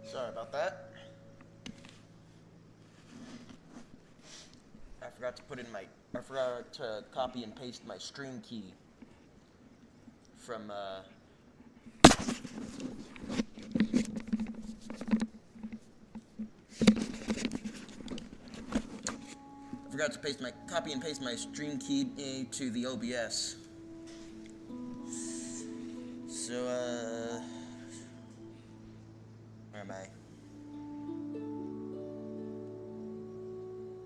Sorry about that. I forgot to copy and paste my stream key from, I forgot to copy and paste my stream key to the OBS. So, where am I?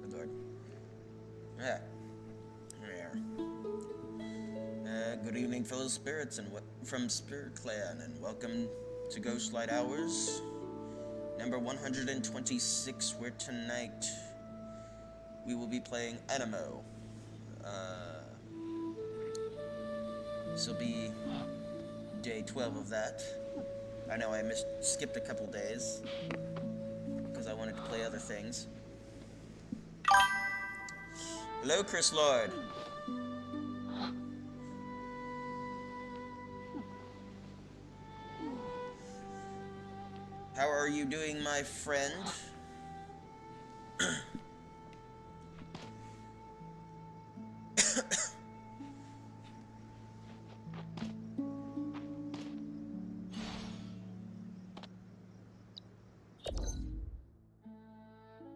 Good Lord. Yeah. Here we are. Good evening, fellow spirits, and from Spirit Clan, and welcome to Ghostlight Hours, number 126, where tonight we will be playing Aniimo. This will be day 12 of that. I know I skipped a couple days because I wanted to play other things. Hello, Chris Lord. How are you doing, my friend?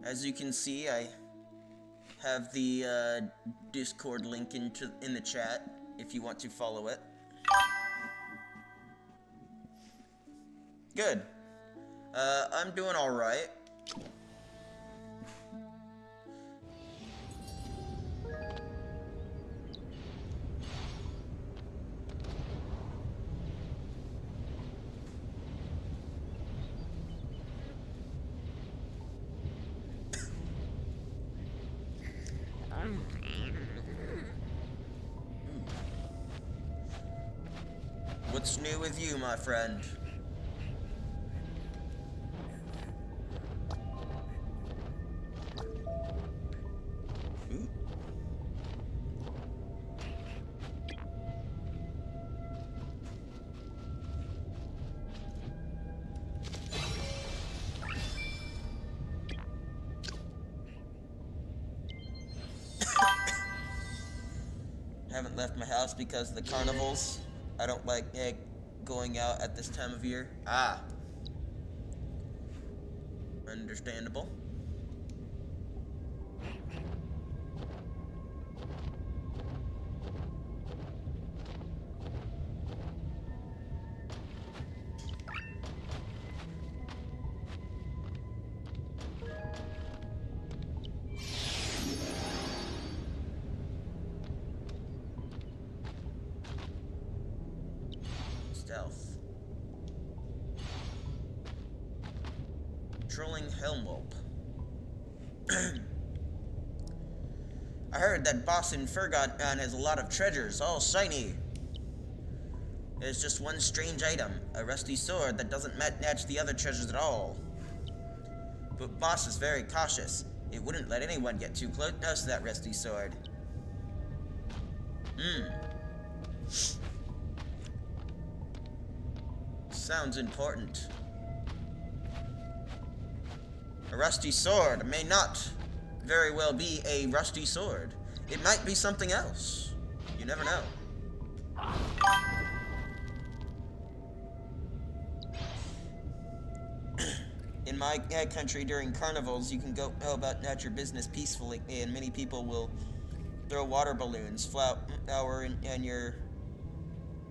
As you can see, I have the Discord link in the chat if you want to follow it. Good. I'm doing all right. What's new with you, my friend? Ooh. Haven't left my house because of the carnivals. I don't like going out at this time of year. Ah. Understandable. Stealth. Trolling Helmwolf. I heard that boss in Furgon has a lot of treasures, all shiny. There's just one strange item, a rusty sword that doesn't match the other treasures at all. But boss is very cautious. It wouldn't let anyone get too close to that rusty sword. Sounds important. A rusty sword may not very well be a rusty sword. It might be something else. You never know. In my country, during carnivals, you can go about your business peacefully, and many people will throw water balloons, flour in your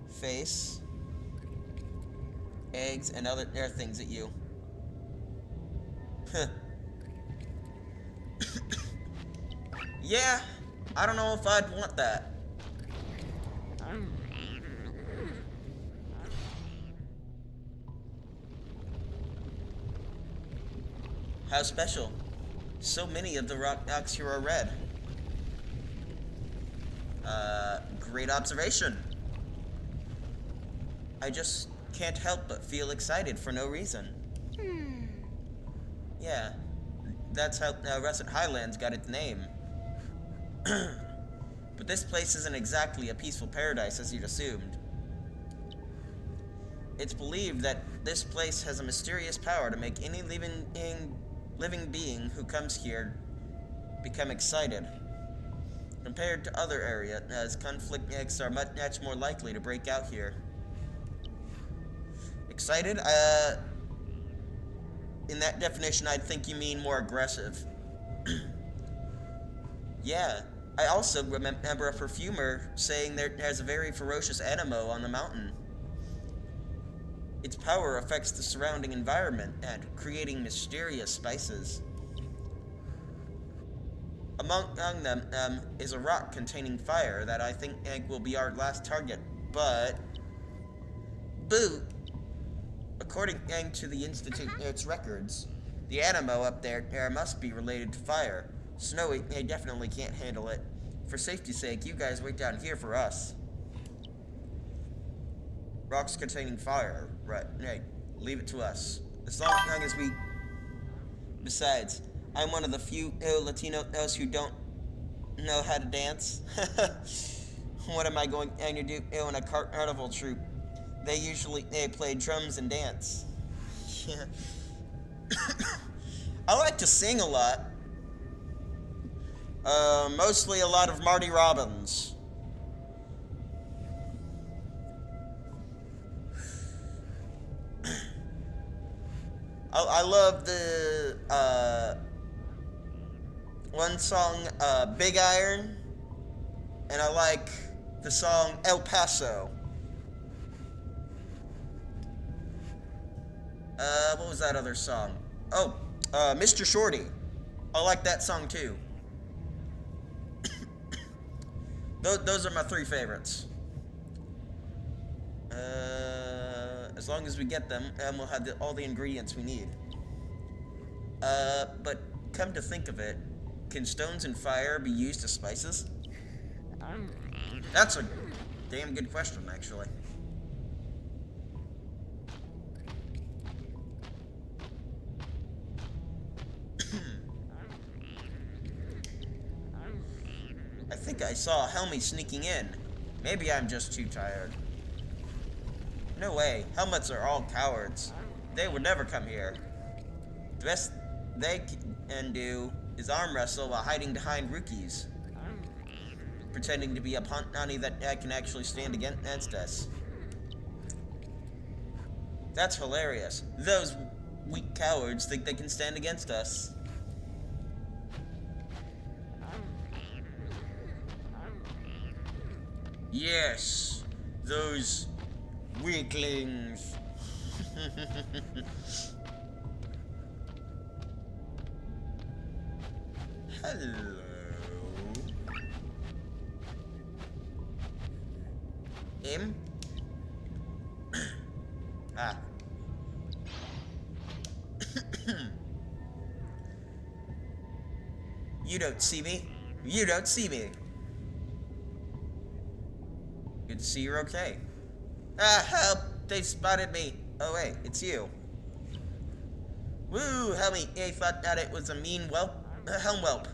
face, eggs, and other things at you. Yeah, I don't know if I'd want that. How special. So many of the rocks here are red. Great observation. I just can't help but feel excited for no reason. Yeah, that's how Russet Highlands got its name. But this place isn't exactly a peaceful paradise as you'd assumed. It's believed that this place has a mysterious power to make any living being who comes here become excited. Compared to other areas, conflicts are much more likely to break out here. Excited? In that definition, I'd think you mean more aggressive. Yeah. I also remember a perfumer saying there's a very ferocious Aniimo on the mountain. Its power affects the surrounding environment and creating mysterious spices. Among them is a rock containing fire that I think will be our last target, but... Boo! According to the Institute's records, the Aniimo up there must be related to fire. Snowy definitely can't handle it. For safety's sake, you guys wait down here for us. Rocks containing fire. Right, leave it to us. As long as we... Besides, I'm one of the few Latinos who don't know how to dance. What am I going to do in a carnival troupe? They usually play drums and dance. Yeah. I like to sing a lot. Mostly a lot of Marty Robbins. I love the one song, Big Iron, and I like the song El Paso. What was that other song? Oh, Mr. Shorty. I like that song too. Those are my 3 favorites. As long as we get them, we'll have all the ingredients we need. But come to think of it, can stones and fire be used as spices? That's a damn good question, actually. I think I saw Helmy sneaking in. Maybe I'm just too tired. No way. Helmets are all cowards. They would never come here. The best they can do is arm wrestle while hiding behind rookies, pretending to be a Puntani that can actually stand against us. That's hilarious. Those weak cowards think they can stand against us. Yes, those weaklings. Hello. Him? Ah. You don't see me. You don't see me. Good to see you're okay. Ah, help! They've spotted me. Oh wait, it's you. Woo! Helmy, I thought that it was a mean helm whelp.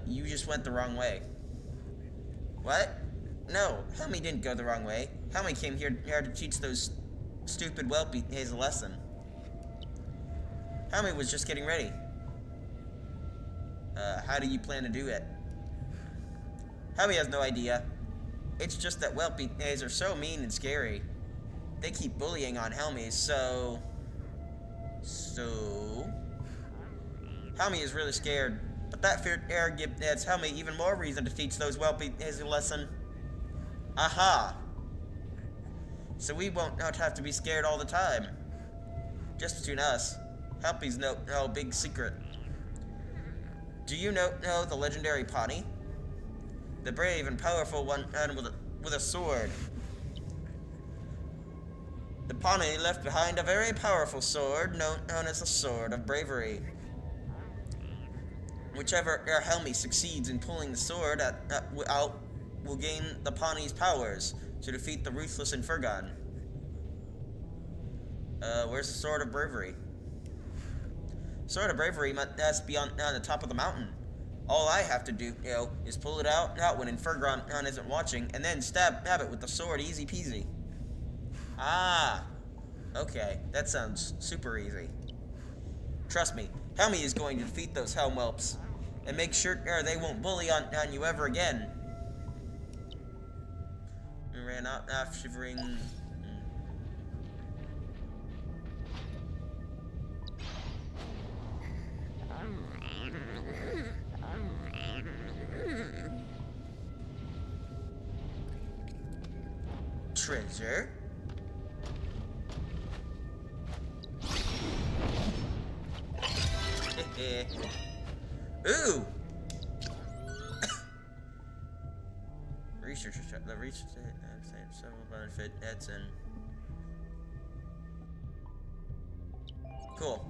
You just went the wrong way. What? No, Helmy didn't go the wrong way. Helmy came here to teach those stupid whelpies a lesson. Helmy was just getting ready. How do you plan to do it? Helmy has no idea. It's just that whelpies are so mean and scary. They keep bullying on Helmy, so... Helmy is really scared. But that fear gives Helmy even more reason to teach those whelpies a lesson. Aha! So we won't have to be scared all the time. Just between us. Helpy's no big secret. Do you know the legendary Pawnee? The brave and powerful one with a sword. The Pawnee left behind a very powerful sword known as the Sword of Bravery. Whichever Helmy succeeds in pulling the sword out will gain the Pawnee's powers to defeat the ruthless Infurgon. Where's the Sword of Bravery? Sword of Bravery must be on the top of the mountain. All I have to do, is pull it out when Fergon isn't watching, and then stab it with the sword, easy peasy. Ah, okay, that sounds super easy. Trust me, Helmy is going to defeat those Helm Whelps, and make sure they won't bully on you ever again. We ran off shivering. Treasure. Ooh. Researchers, the research several benefit Edson. Cool.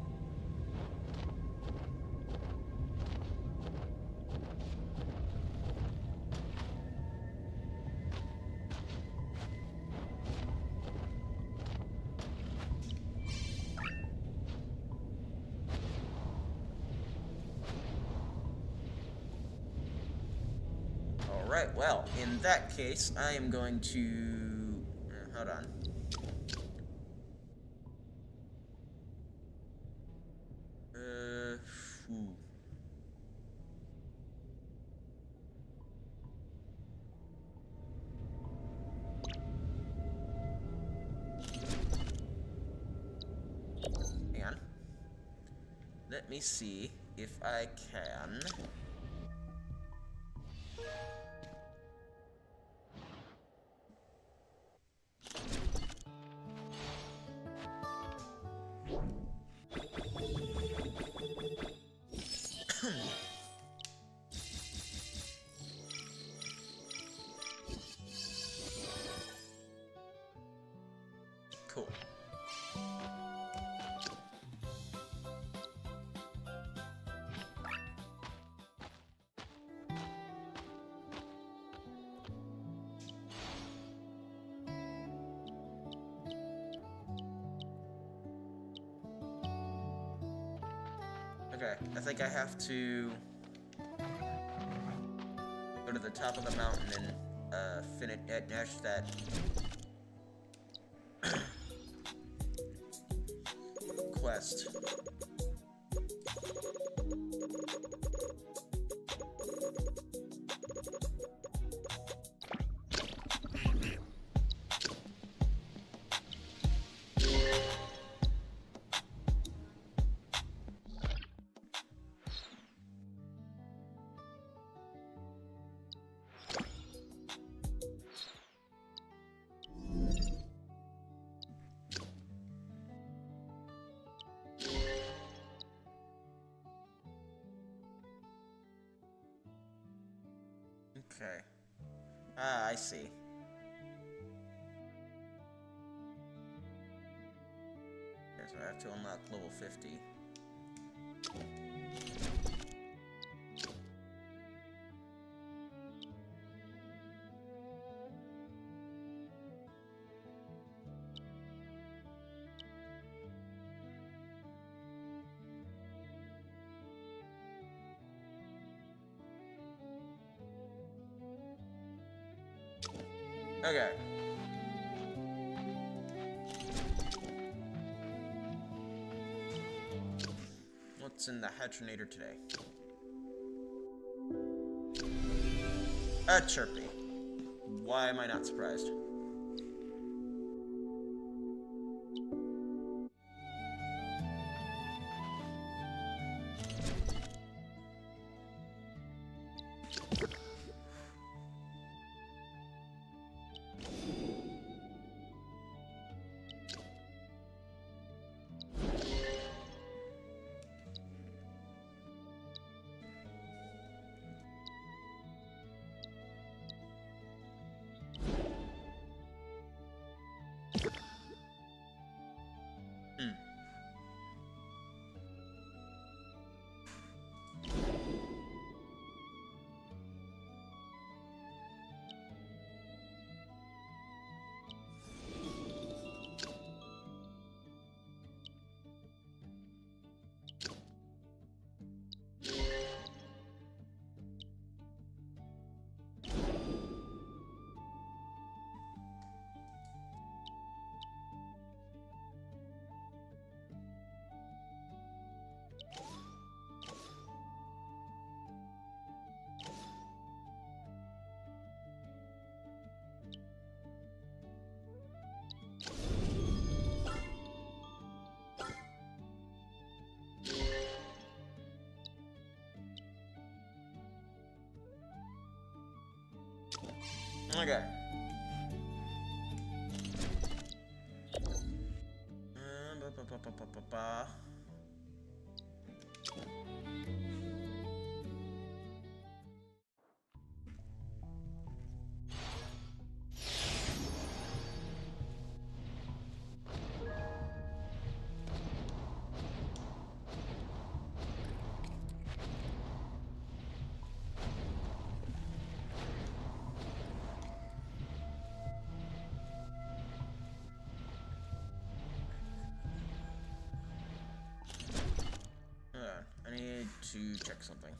Alright, well, in that case, I am going to... hold on. Hang on. Let me see if I can... Cool. Okay, I think I have to go to the top of the mountain and finish that quest. Okay. Ah, I see. Okay, so I have to unlock level 50. Okay. What's in the Hatchinator today? A Chirpy. Why am I not surprised? Okay. Ba. I need to check something.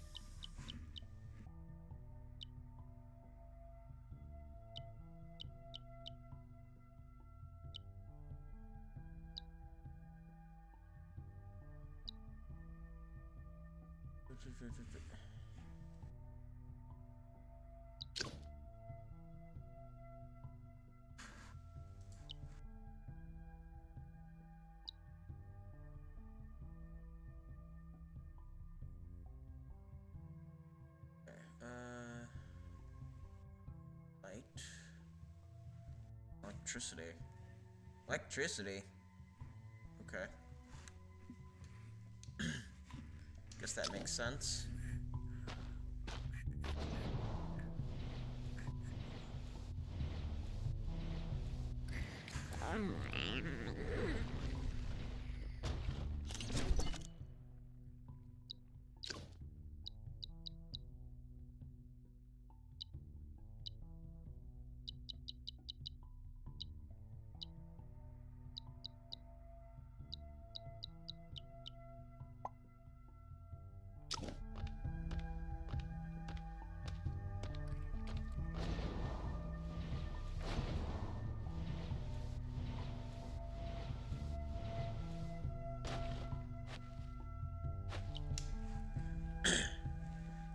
Light. Electricity. Electricity? Okay. Guess that makes sense.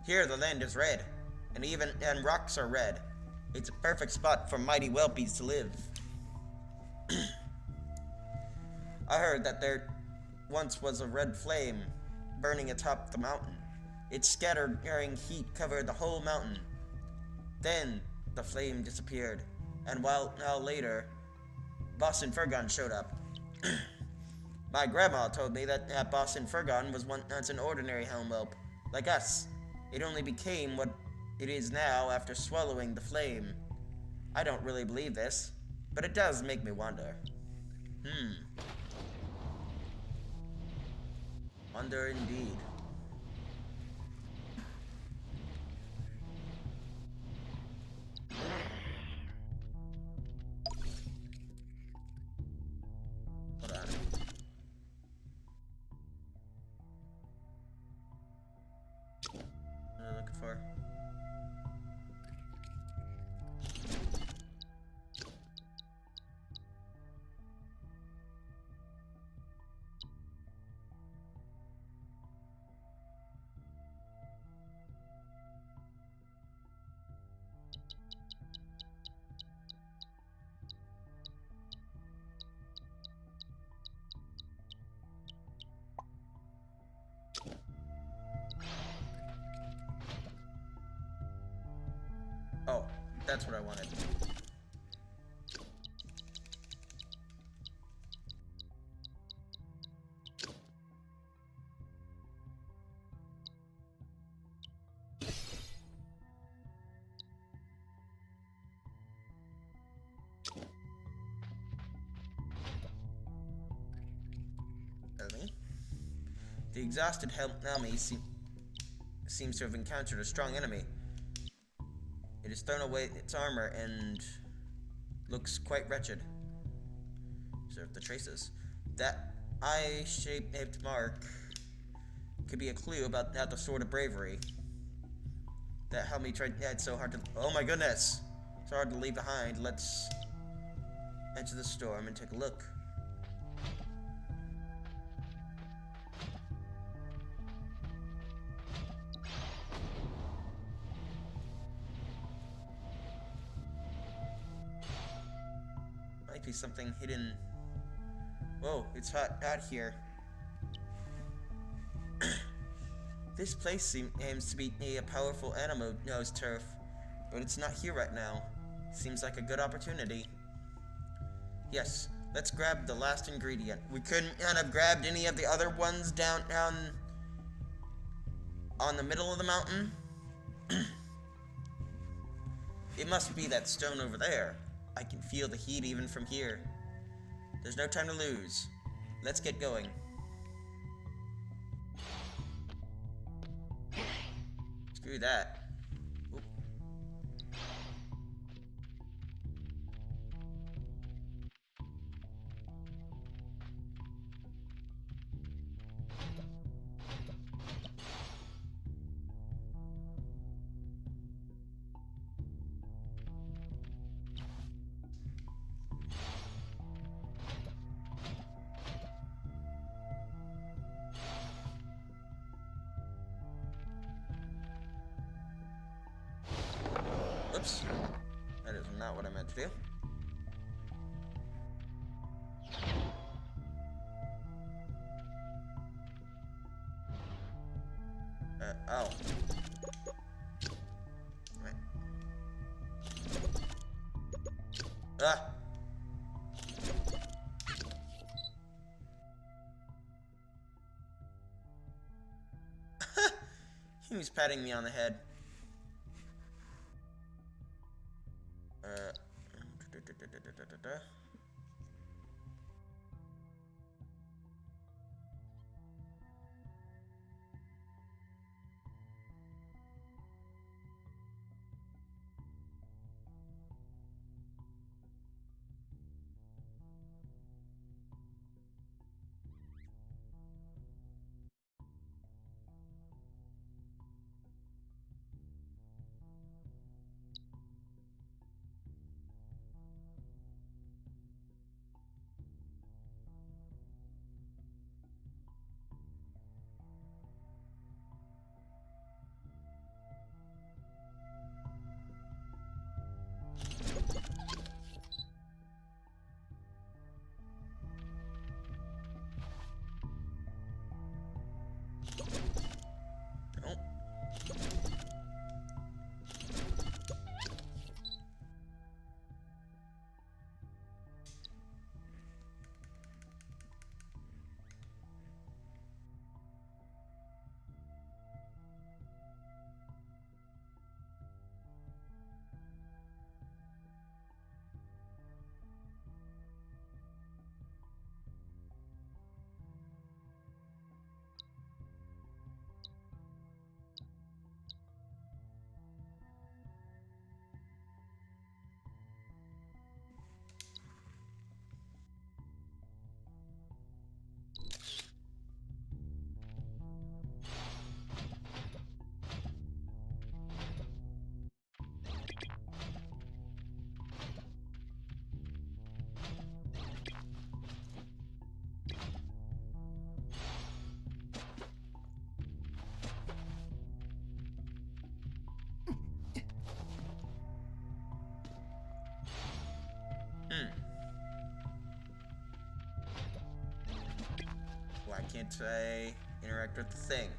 Here the land is red, and rocks are red. It's a perfect spot for mighty whelpies to live. I heard that there once was a red flame burning atop the mountain. Its scattering heat covered the whole mountain. Then the flame disappeared, and while now later, Boston Furgon showed up. My grandma told me that Boston Furgon was once an ordinary helm whelp, like us. It only became what it is now after swallowing the flame. I don't really believe this, but it does make me wonder. Wonder indeed. Hold on. What am I looking for? Oh, that's what I wanted. Really? The exhausted Helmi seems to have encountered a strong enemy. It has thrown away its armor and looks quite wretched. Observe the traces. That eye-shaped mark could be a clue about the Sword of Bravery. That Helmi tried. Yeah, it's so hard to. Oh my goodness! It's hard to leave behind. Let's enter the storm and take a look. Might be something hidden. Whoa, it's hot out here. This place aims to be a powerful Aniimo knows turf, but it's not here right now. Seems like a good opportunity. Yes, let's grab the last ingredient. We couldn't have grabbed any of the other ones down on the middle of the mountain. It must be that stone over there. I can feel the heat even from here. There's no time to lose. Let's get going. Screw that. Oop. Oops. That is not what I meant to do. Oh. Right. Ah! He was patting me on the head. Nope. Why can't I interact with the thing?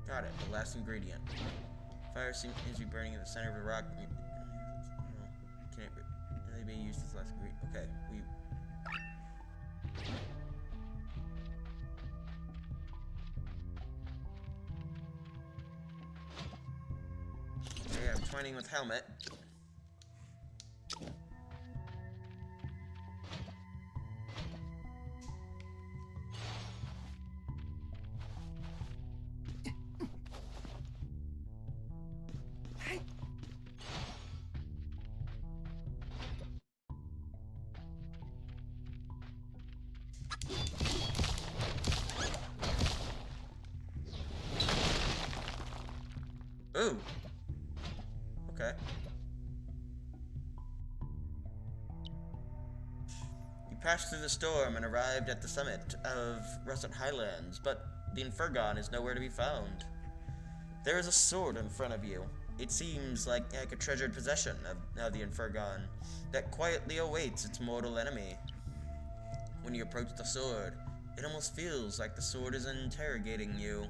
Got it, the last ingredient. Fire seems to be burning at the center of the rock. Can it really be used as last ingredient? Okay, okay, I'm twining with helmet. Ooh. Okay. You passed through the storm and arrived at the summit of Russet Highlands, but the Infurgon is nowhere to be found. There is a sword in front of you. It seems like a treasured possession of the Inferngon that quietly awaits its mortal enemy. When you approach the sword, it almost feels like the sword is interrogating you.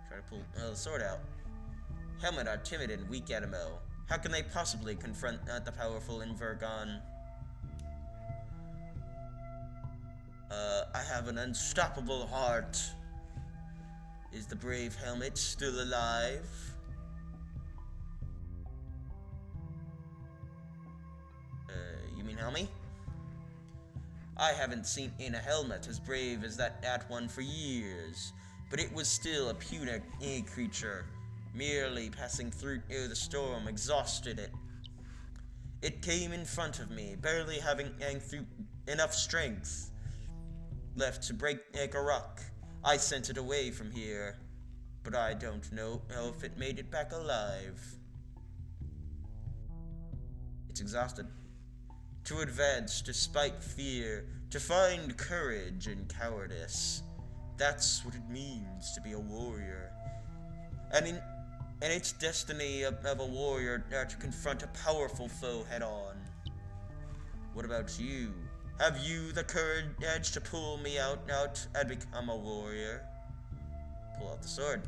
Try to pull the sword out. Helmet are timid and weak, Aniimo. How can they possibly confront the powerful Inferngon? I have an unstoppable heart. Is the brave helmet still alive? You mean Helmy? I haven't seen in a helmet as brave as that one for years, but it was still a puny creature, merely passing through the storm exhausted it. It came in front of me, barely having enough strength left to break a rock. I sent it away from here, but I don't know if it made it back alive. It's exhausted. To advance despite fear, to find courage in cowardice. That's what it means to be a warrior. And it's destiny of a warrior to confront a powerful foe head-on. What about you? Have you the courage to pull me out and become a warrior? Pull out the sword.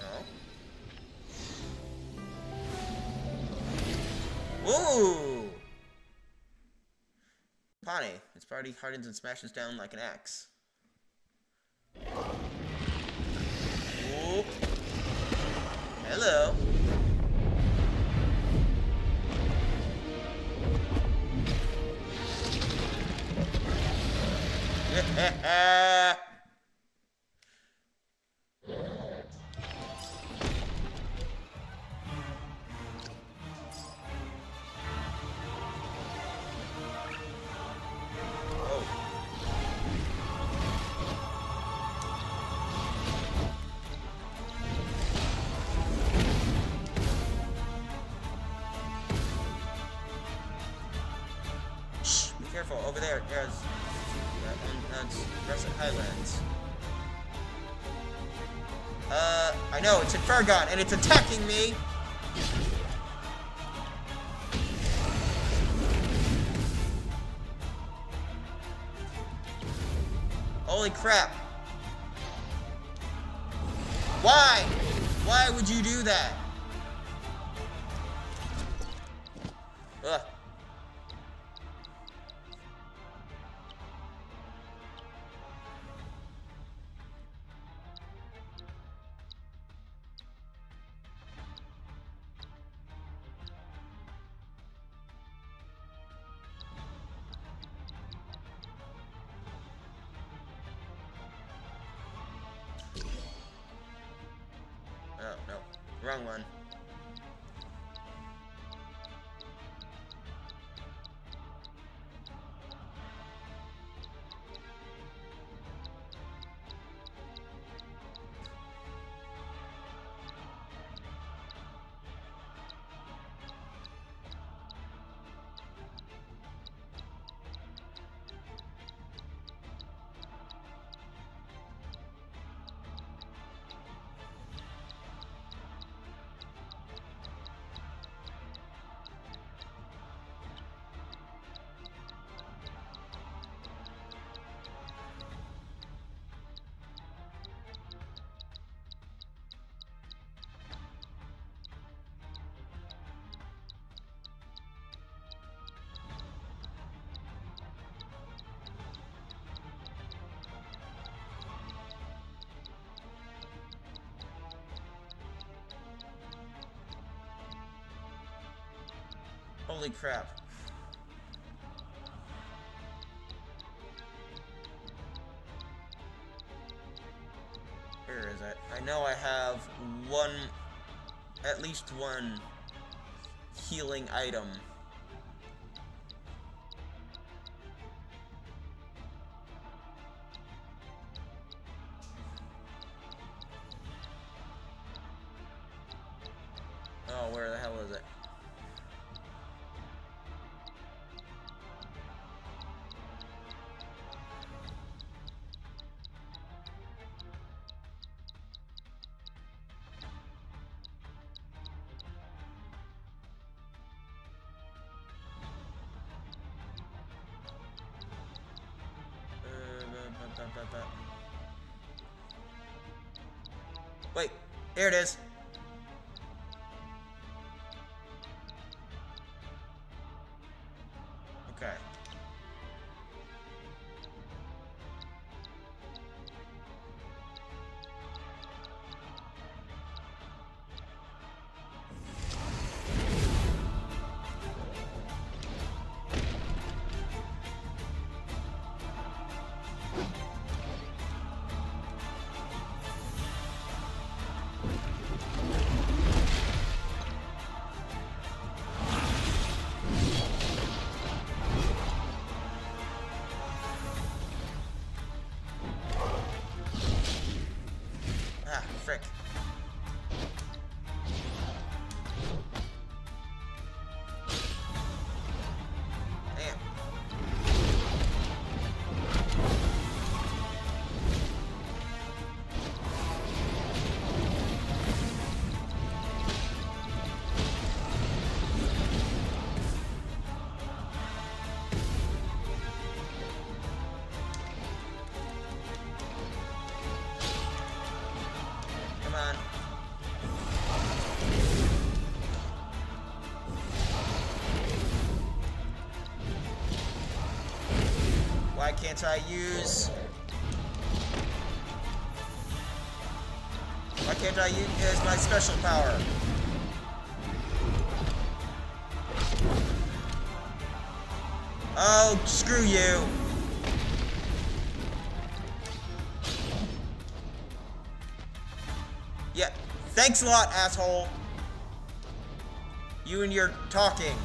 Oh. Ooh! Pawnee. Its party hardens and smashes down like an axe. Ooh. Hello. Shh, be careful, over there, there's on Russet Highlands. I know, it's Inferngon, and it's attacking me! Holy crap. Why? Why would you do that? Ugh. Oh, no. Wrong one. Holy crap. Where is it? I know I have one, at least one healing item. Oh, where the hell is it? but... Wait, here it is. Okay. Ah, frick. Damn. Come on. Why can't I use... Why can't I use my special power? Oh, screw you. Yeah, thanks a lot, asshole. You and your talking.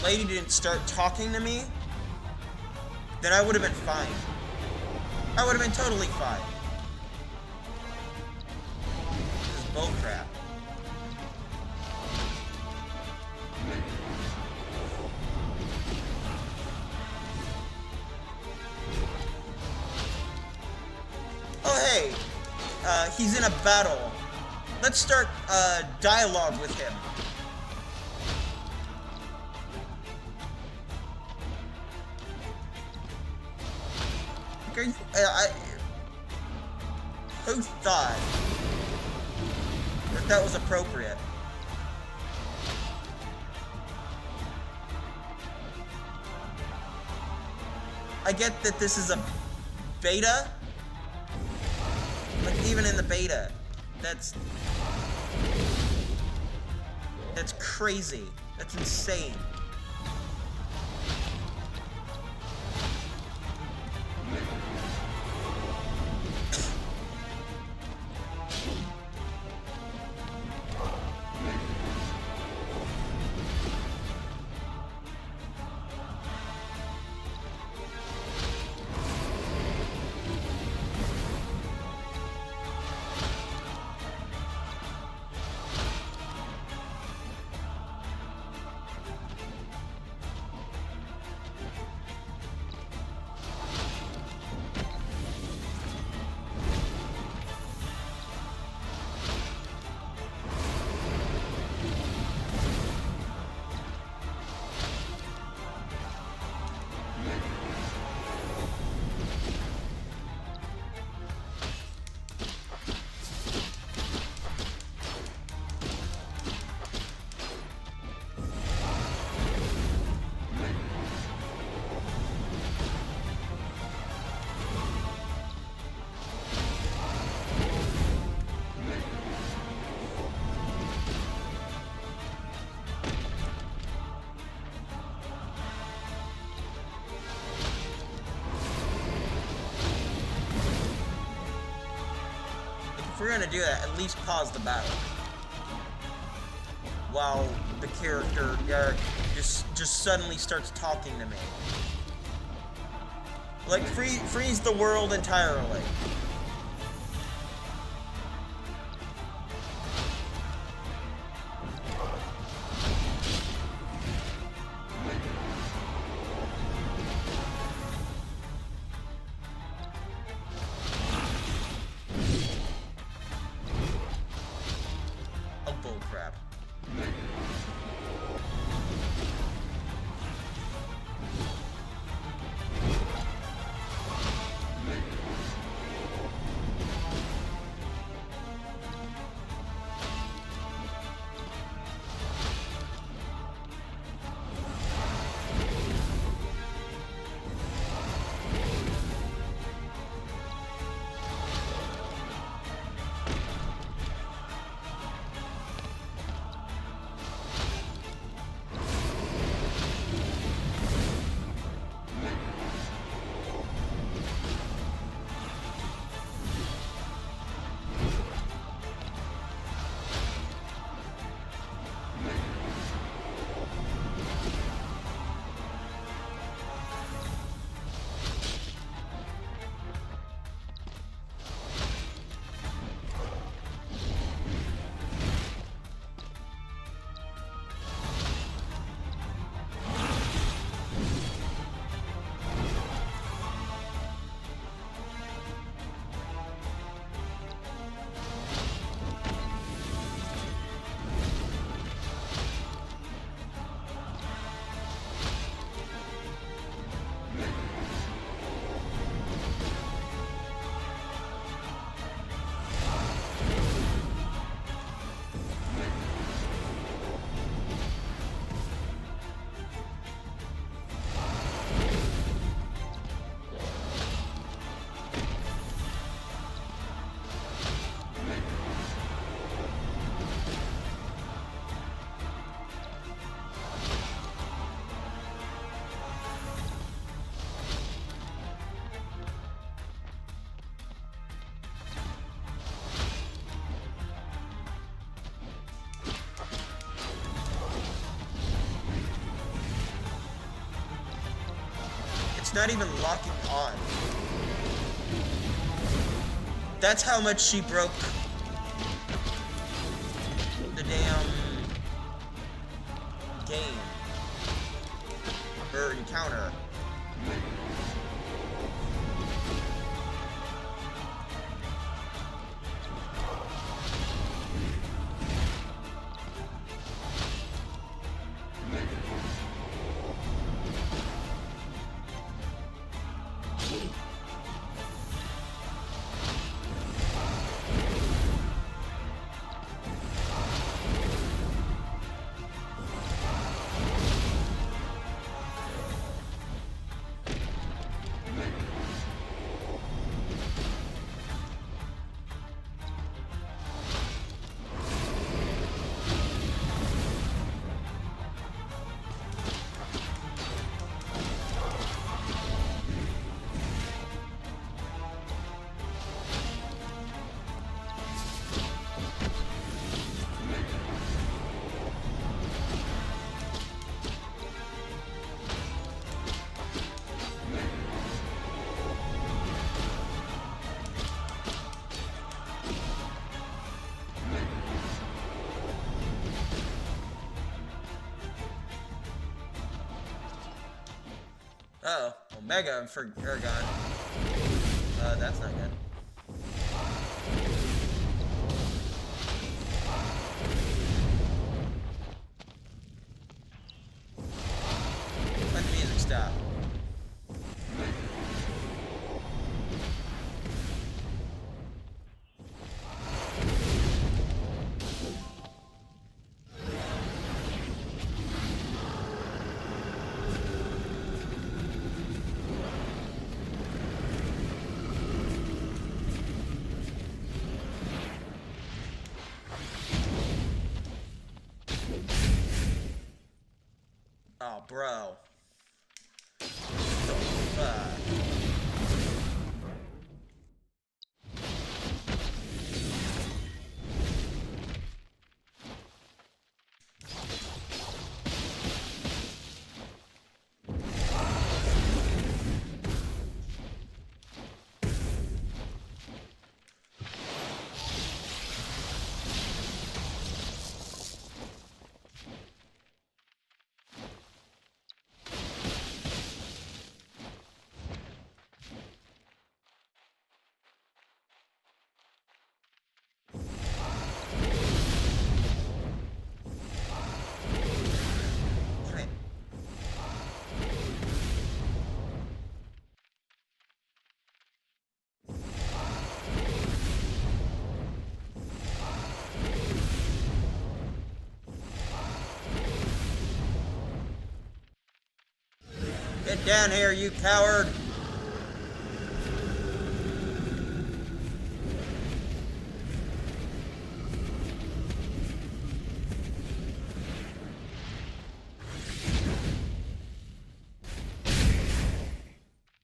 Lady didn't start talking to me, then I would have been fine. I would have been totally fine. This is bullcrap. Oh hey, he's in a battle. Let's start dialogue with him. Who thought that was appropriate? I get that this is a beta, but even in the beta, that's crazy. That's insane. if we're gonna do that, at least pause the battle. While the character just suddenly starts talking to me. Like, freeze the world entirely. Oh, bullcrap. It's not even locking on. That's how much she broke the damn game. Her encounter. Uh-oh. Omega for Ergon. That's not good. Let the music stop. Oh, bro. What the fuck? Get down here, you coward!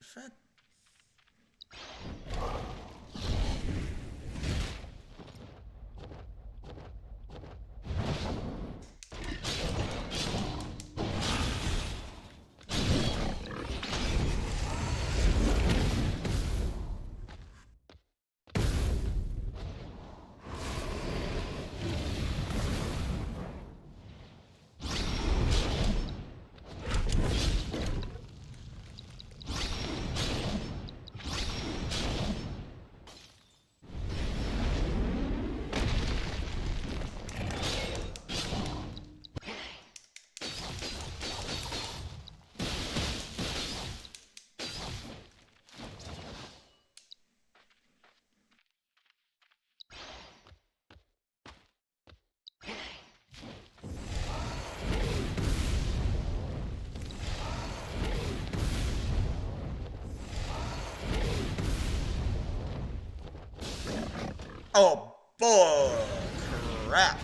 Shut. Oh, boy, crap.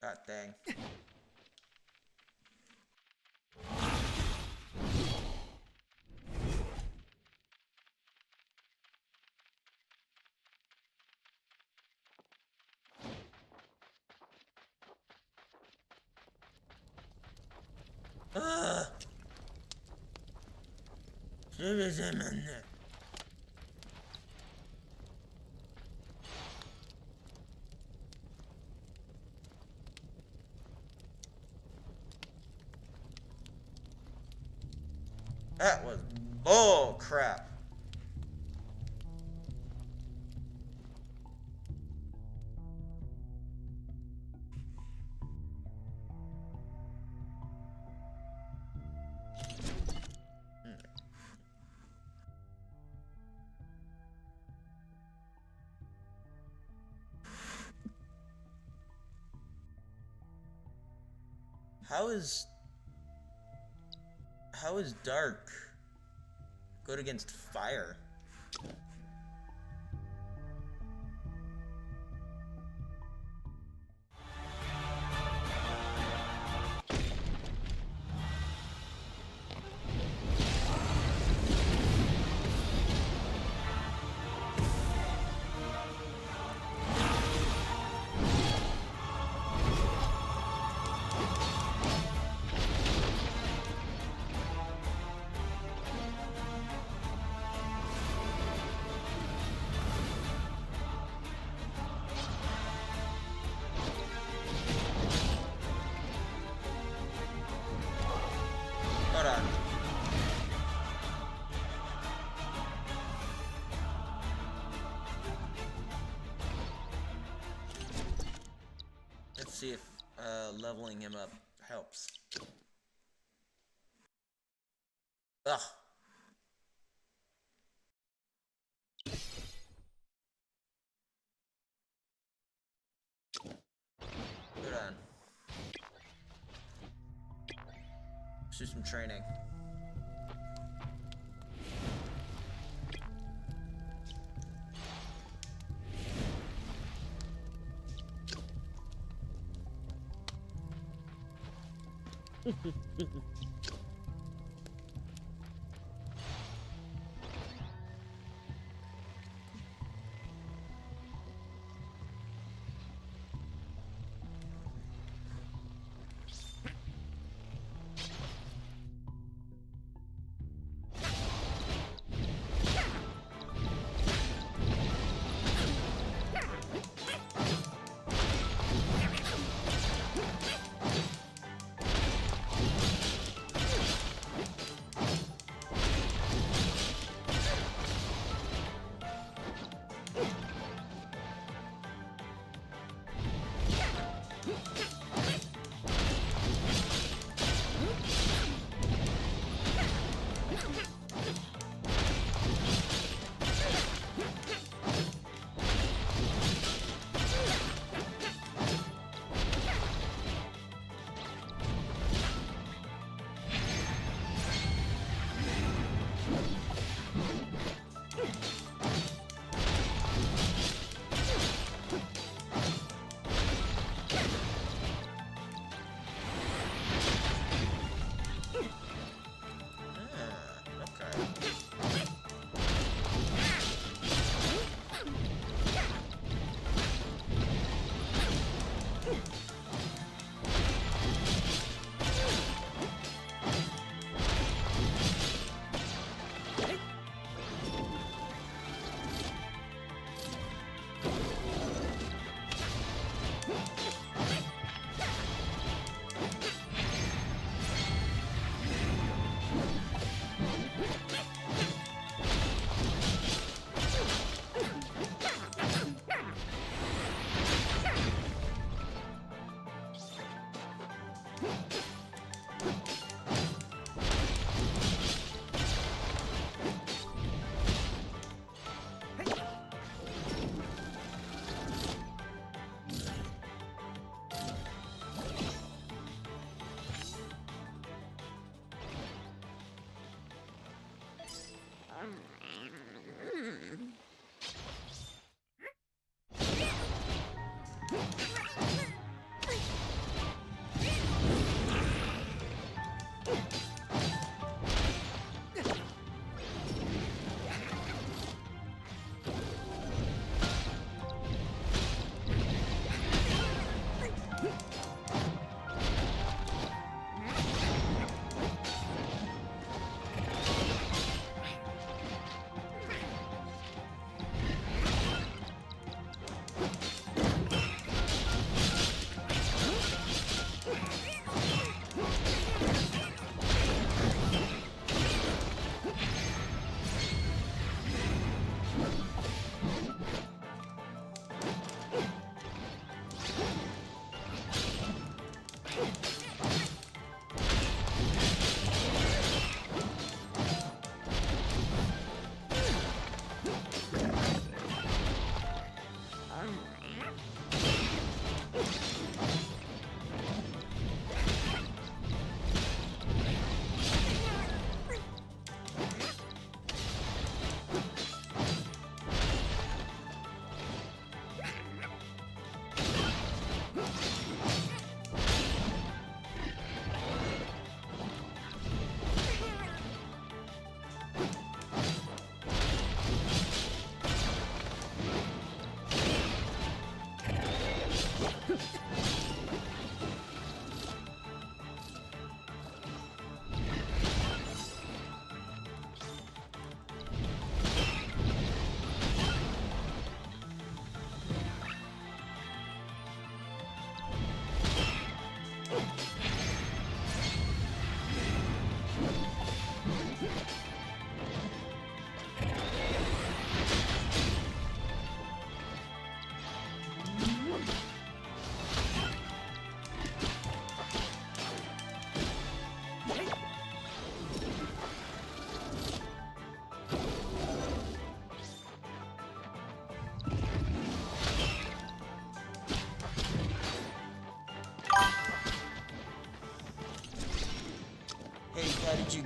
God dang. Ugh. That was bull crap. How is dark good against fire? Hold on. Let's see if leveling him up helps. Ugh. Hold on. Let's do some training.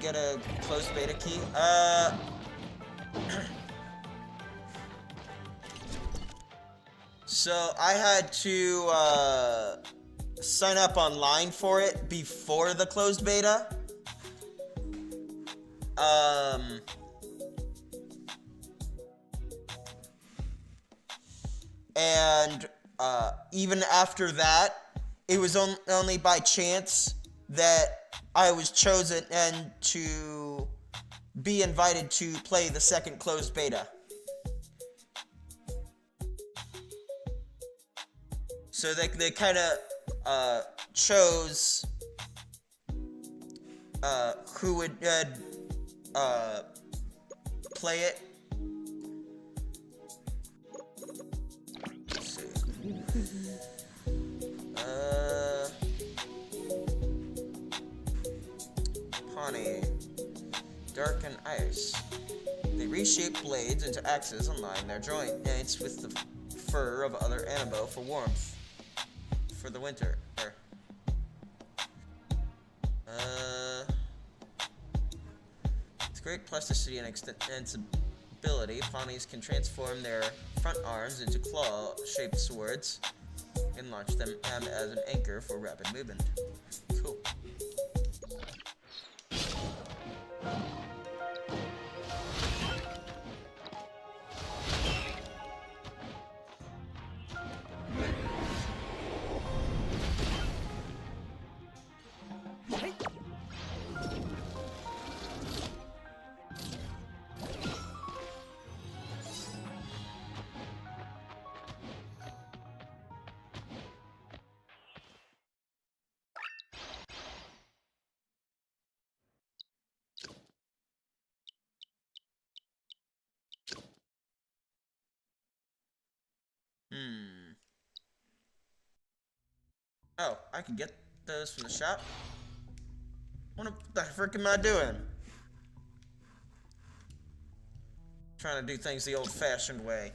get a closed beta key? So I had to sign up online for it before the closed beta. And even after that, it was only by chance that I was chosen and to be invited to play the second closed beta. So they kind of chose who would play it. Let's see. Pawnee. Dark and ice. They reshape blades into axes and line their joints with the fur of other Aniimo for warmth. For the winter. With great plasticity and extensibility, Pawnees can transform their front arms into claw-shaped swords and launch them as an anchor for rapid movement. Cool. Oh, I can get those from the shop? What the frick am I doing? Trying to do things the old-fashioned way.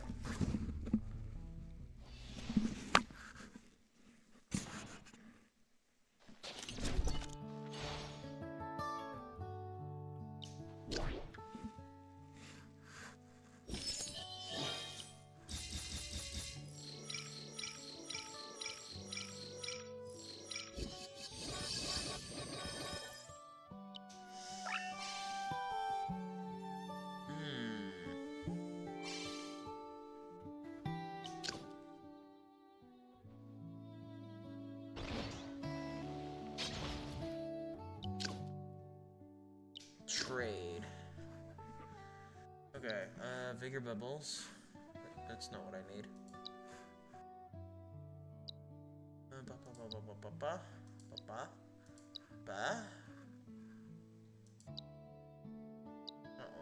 Trade. Okay, vigor bubbles. That's not what I need.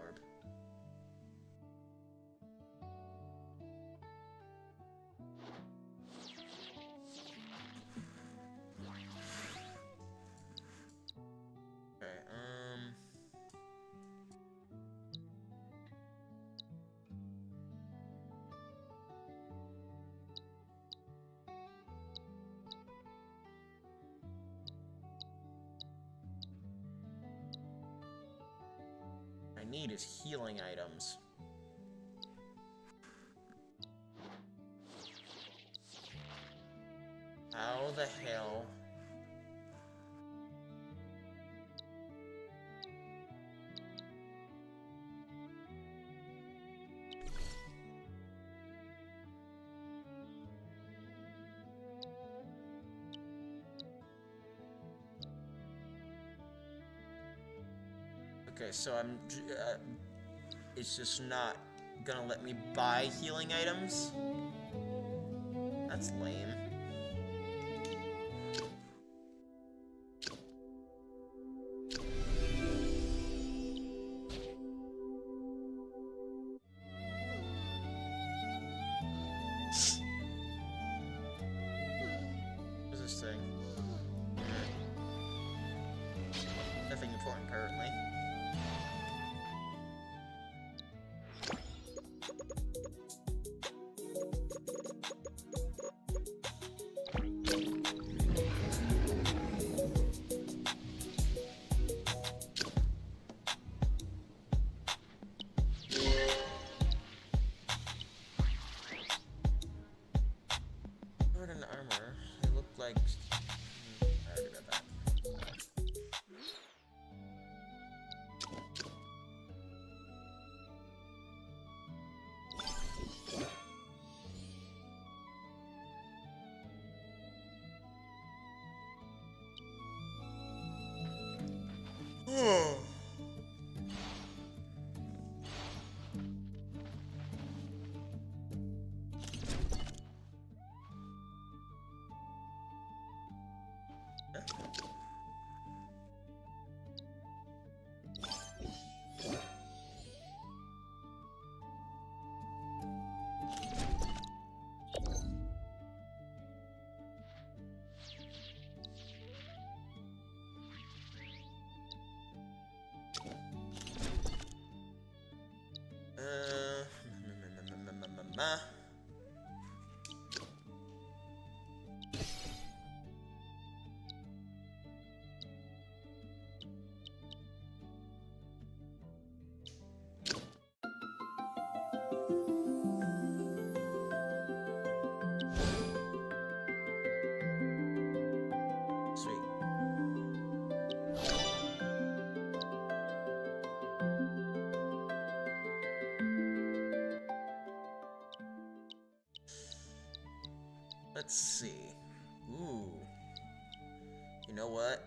Orb. Okay, I need is healing items. How the hell? Okay, so it's just not gonna let me buy healing items? That's lame. What's this thing? Nothing important currently. Sweet. Let's see. Ooh. You know what?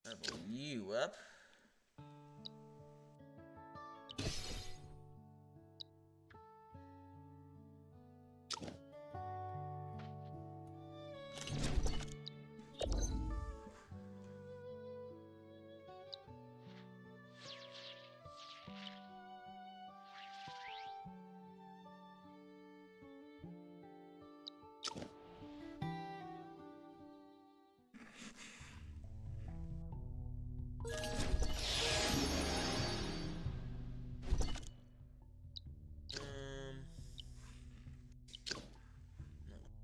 Level you up.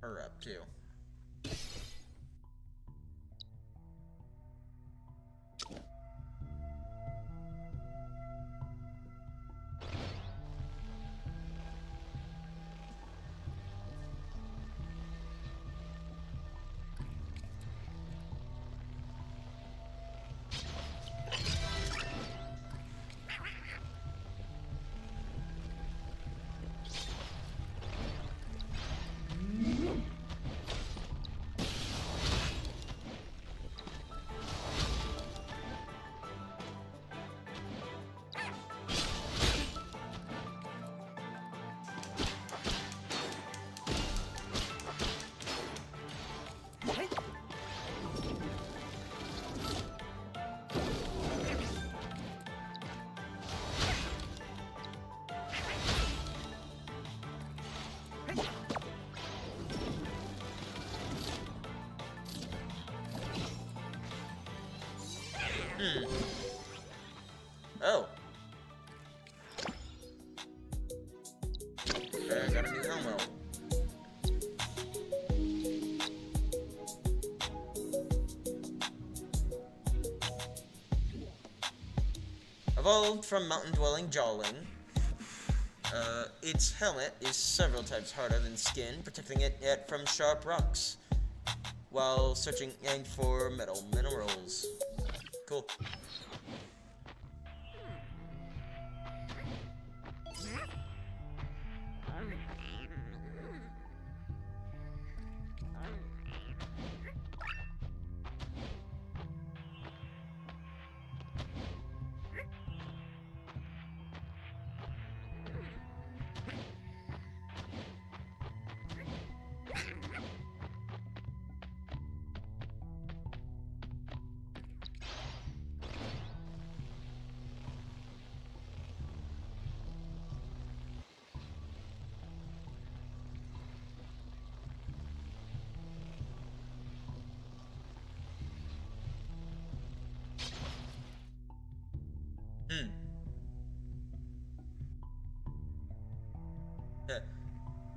Her up too. Oh. Okay, I got a new helmet. Evolved from mountain-dwelling Jawling, its helmet is several times harder than skin, protecting it from sharp rocks, while searching for metal minerals. Cool.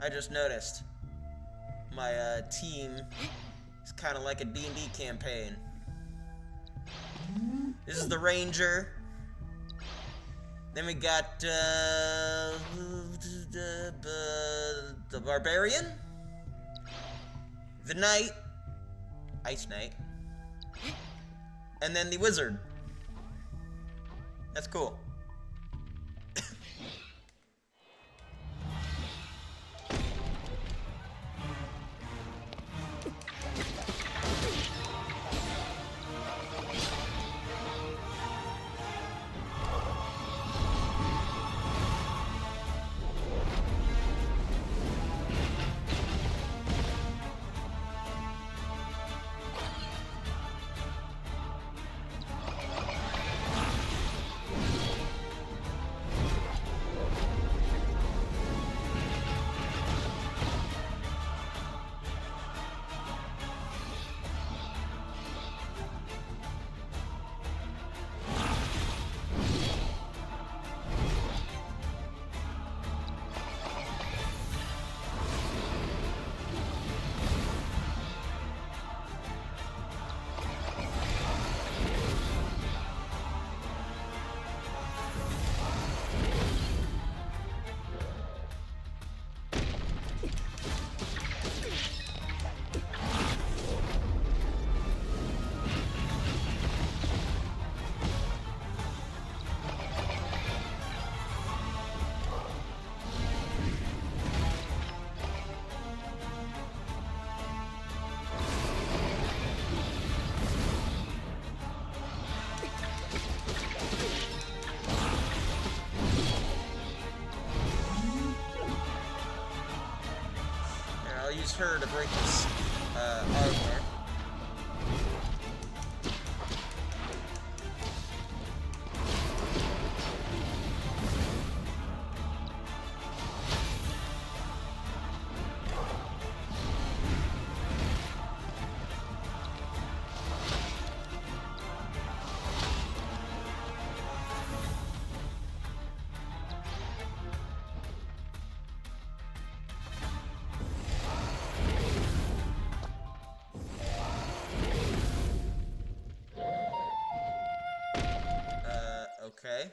I just noticed. My team is kind of like a D&D campaign. This is the Ranger. Then we got the Barbarian, the Knight, Ice Knight, and then the Wizard. That's cool. Use her to break this armor. Okay.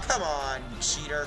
Come on, cheater.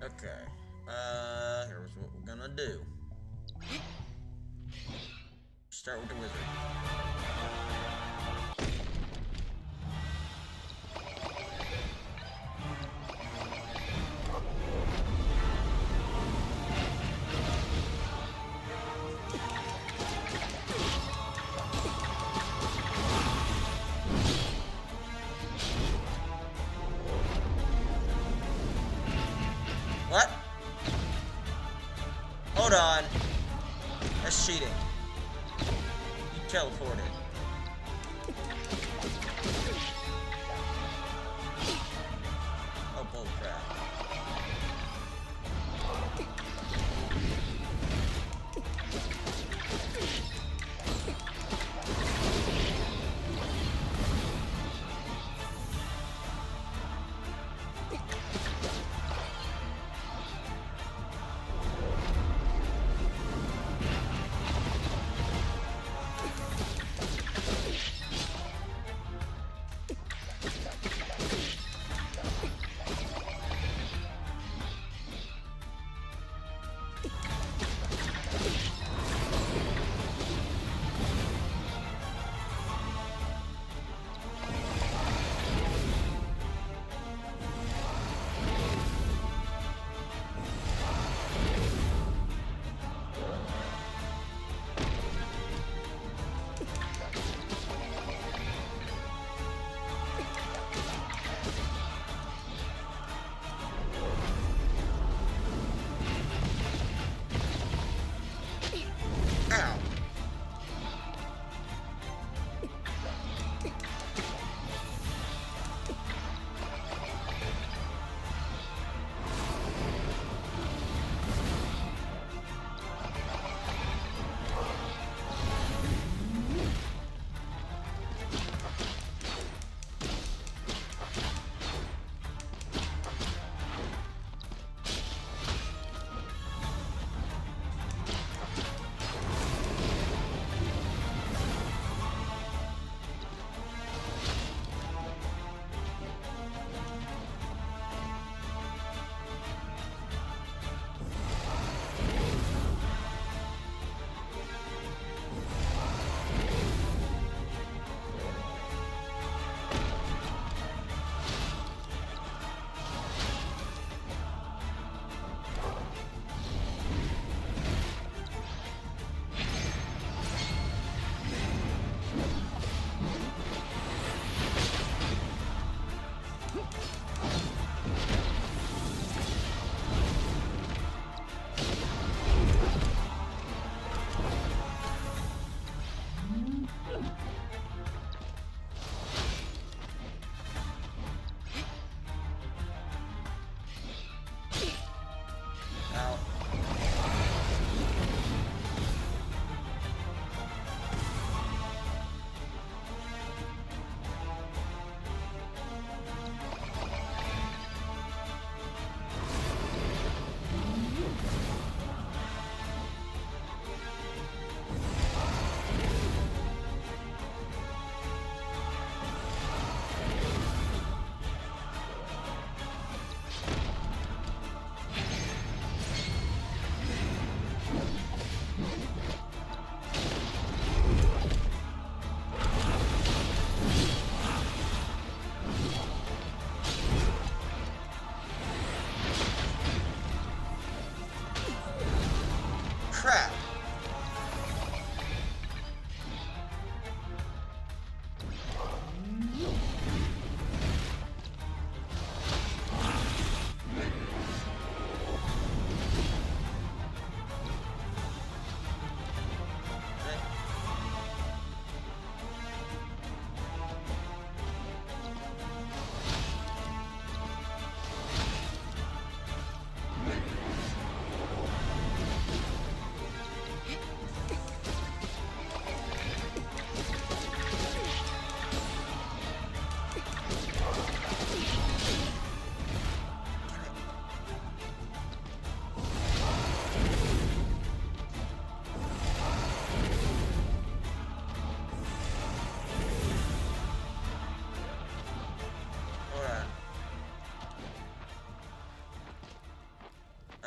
Okay. Here's what we're gonna do. Start with the wizard. What? Hold on. That's cheating. You teleported. Oh, bull crap. Ow. Crap.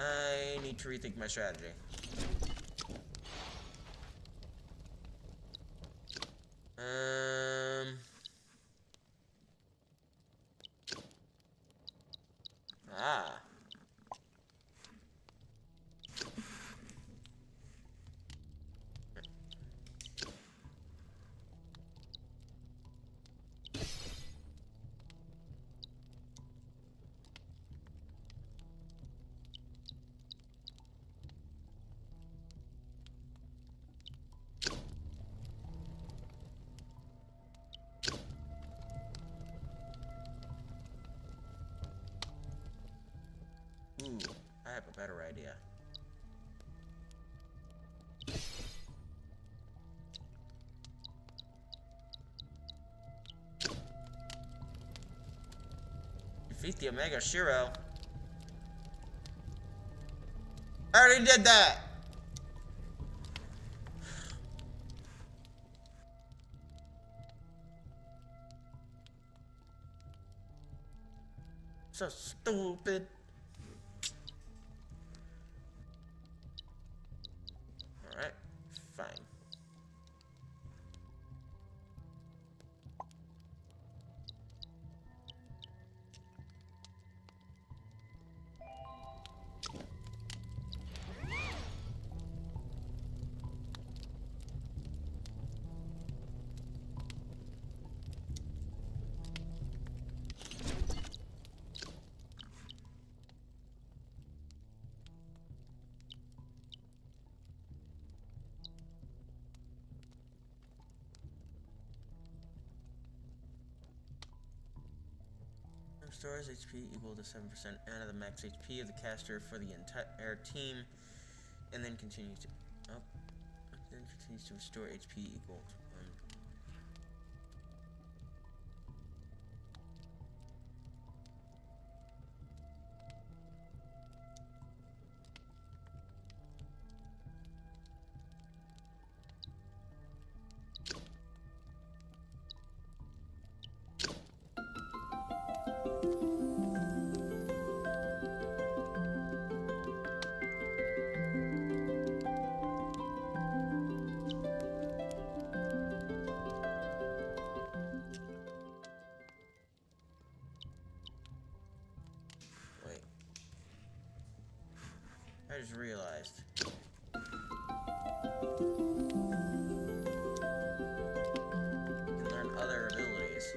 I need to rethink my strategy. Ah. Ooh, I have a better idea. Defeat the Omega Shiro. I already did that! So stupid. Alright, fine. Restores HP equal to 7% out of the max HP of the caster for the entire team, and then continues to restore HP equal to 1. I just realized. You can learn other abilities.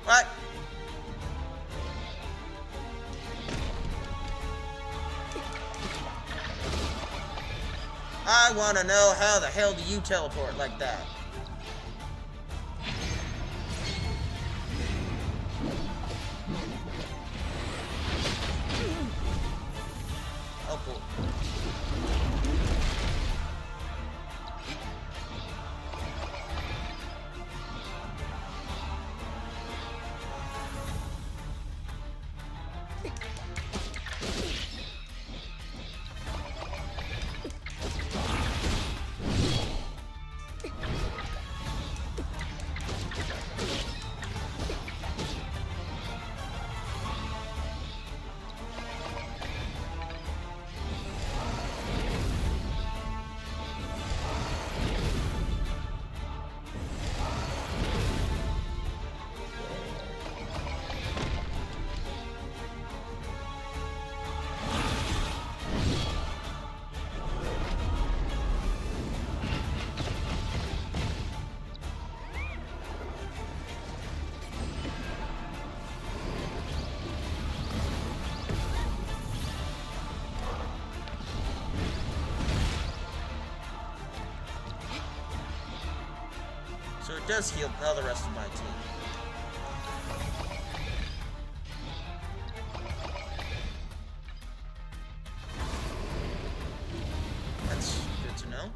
What? I want to know how the hell do you teleport like that? Oh, cool. it does heal all the rest of my team. That's good to know.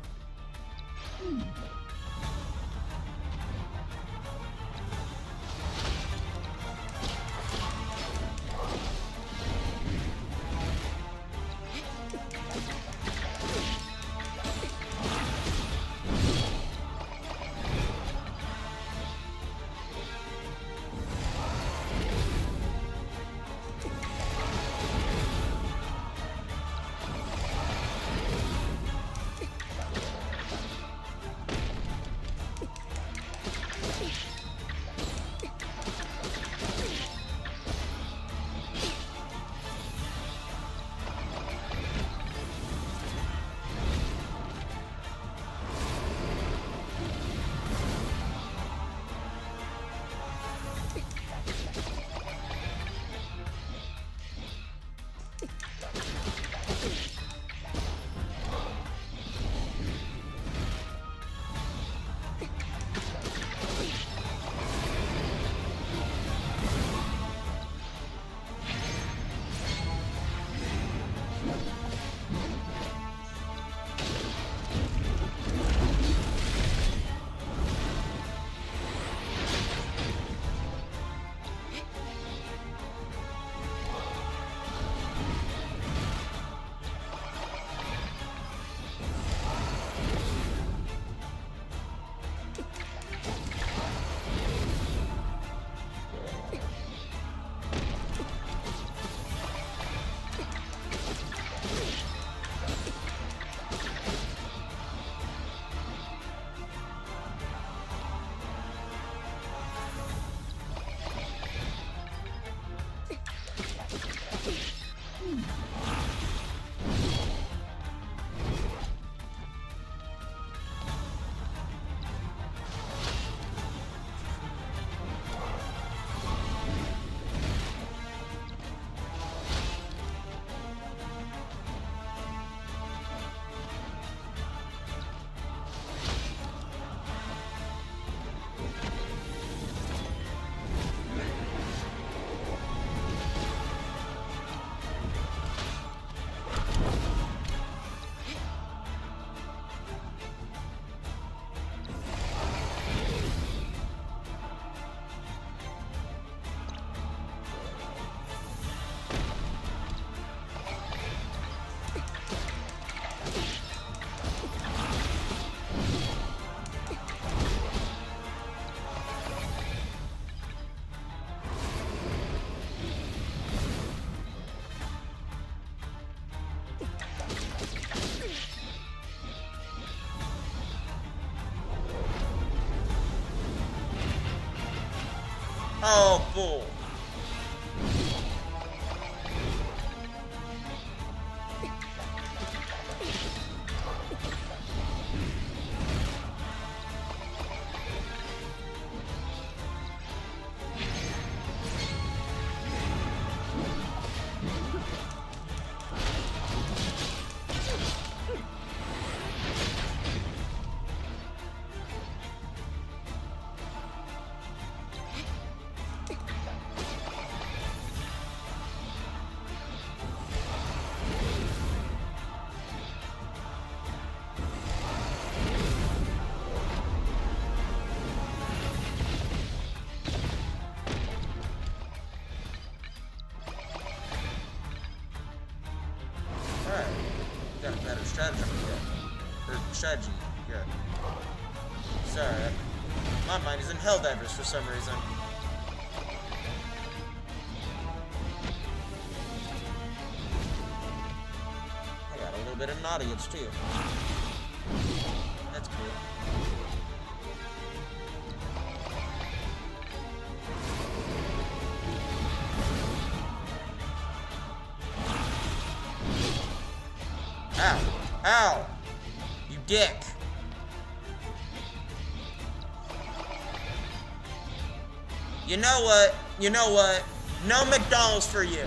Oh, bull. Got a better strategy here. Or strategy here. Sorry, my mind is in Helldivers for some reason. I got a little bit of naughtiness too. That's cool. Ow! Ow! You dick! You know what? You know what? No McDonald's for you.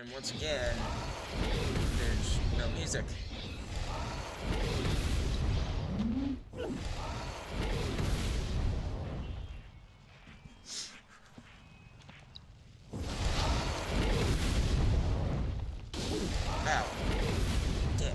And once again, there's no music. Ow. Dick.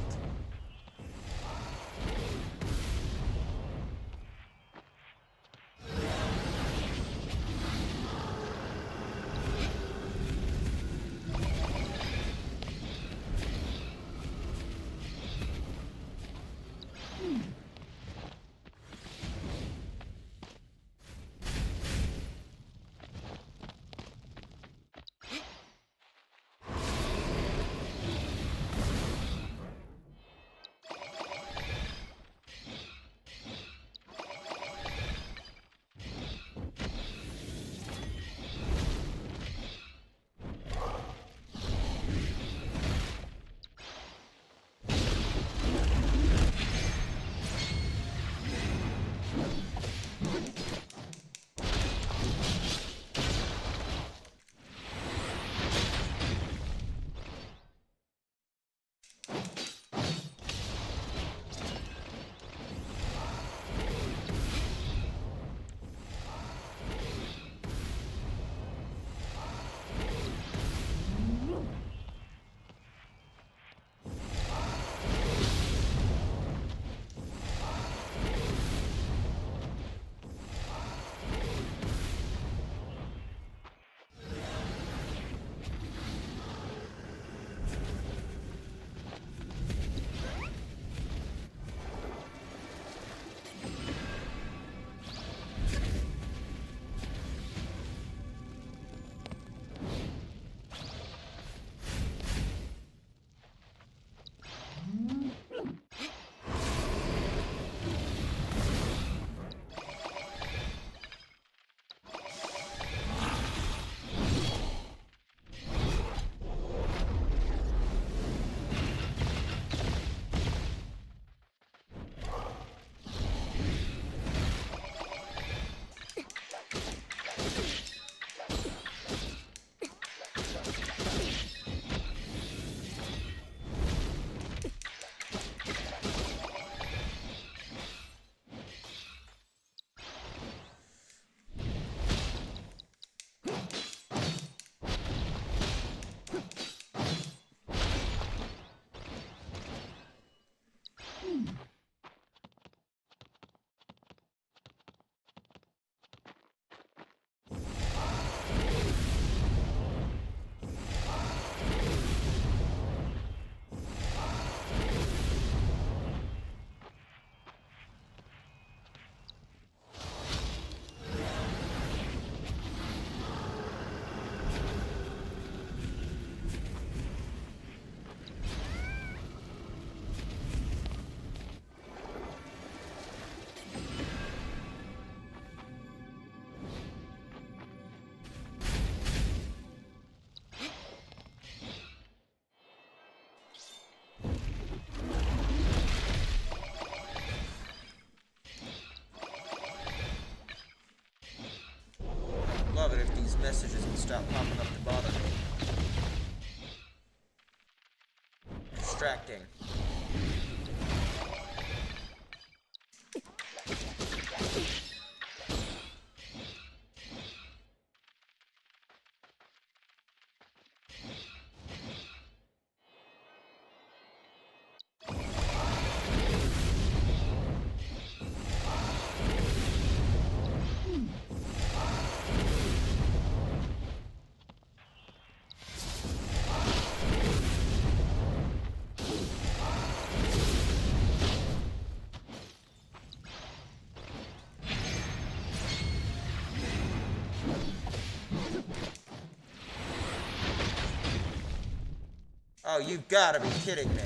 Love it if these messages would stop popping up to bother me. Distracting. Oh, you gotta be kidding me.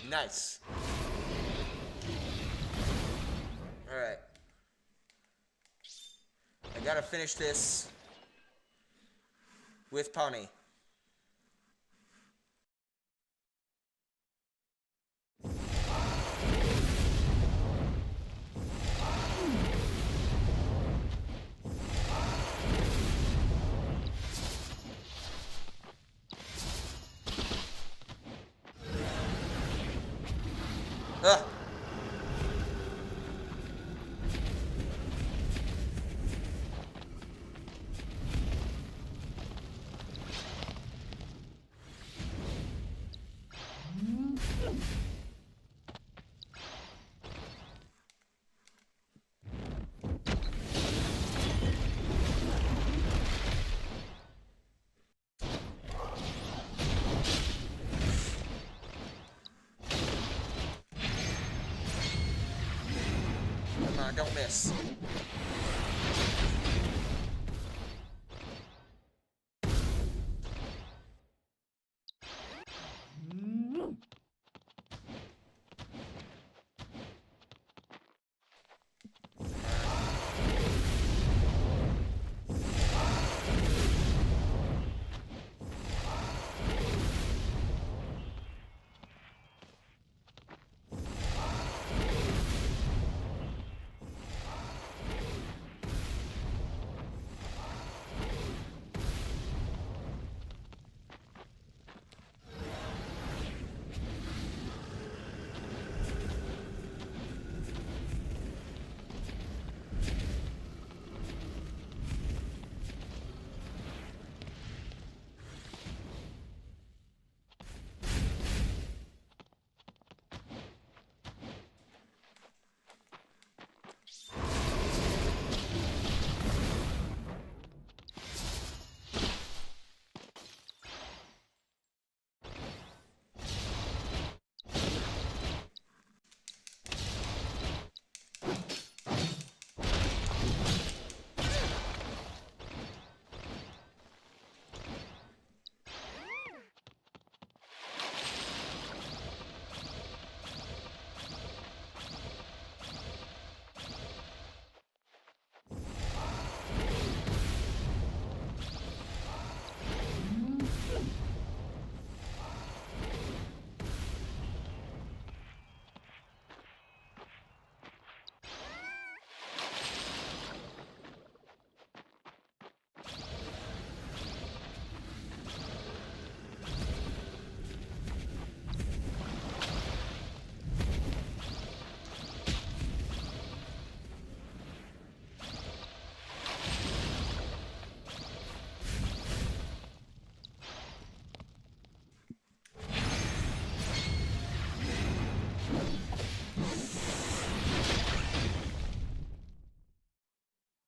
Nice. Alright. I gotta finish this with Pawnee. Ah. Come on, don't miss.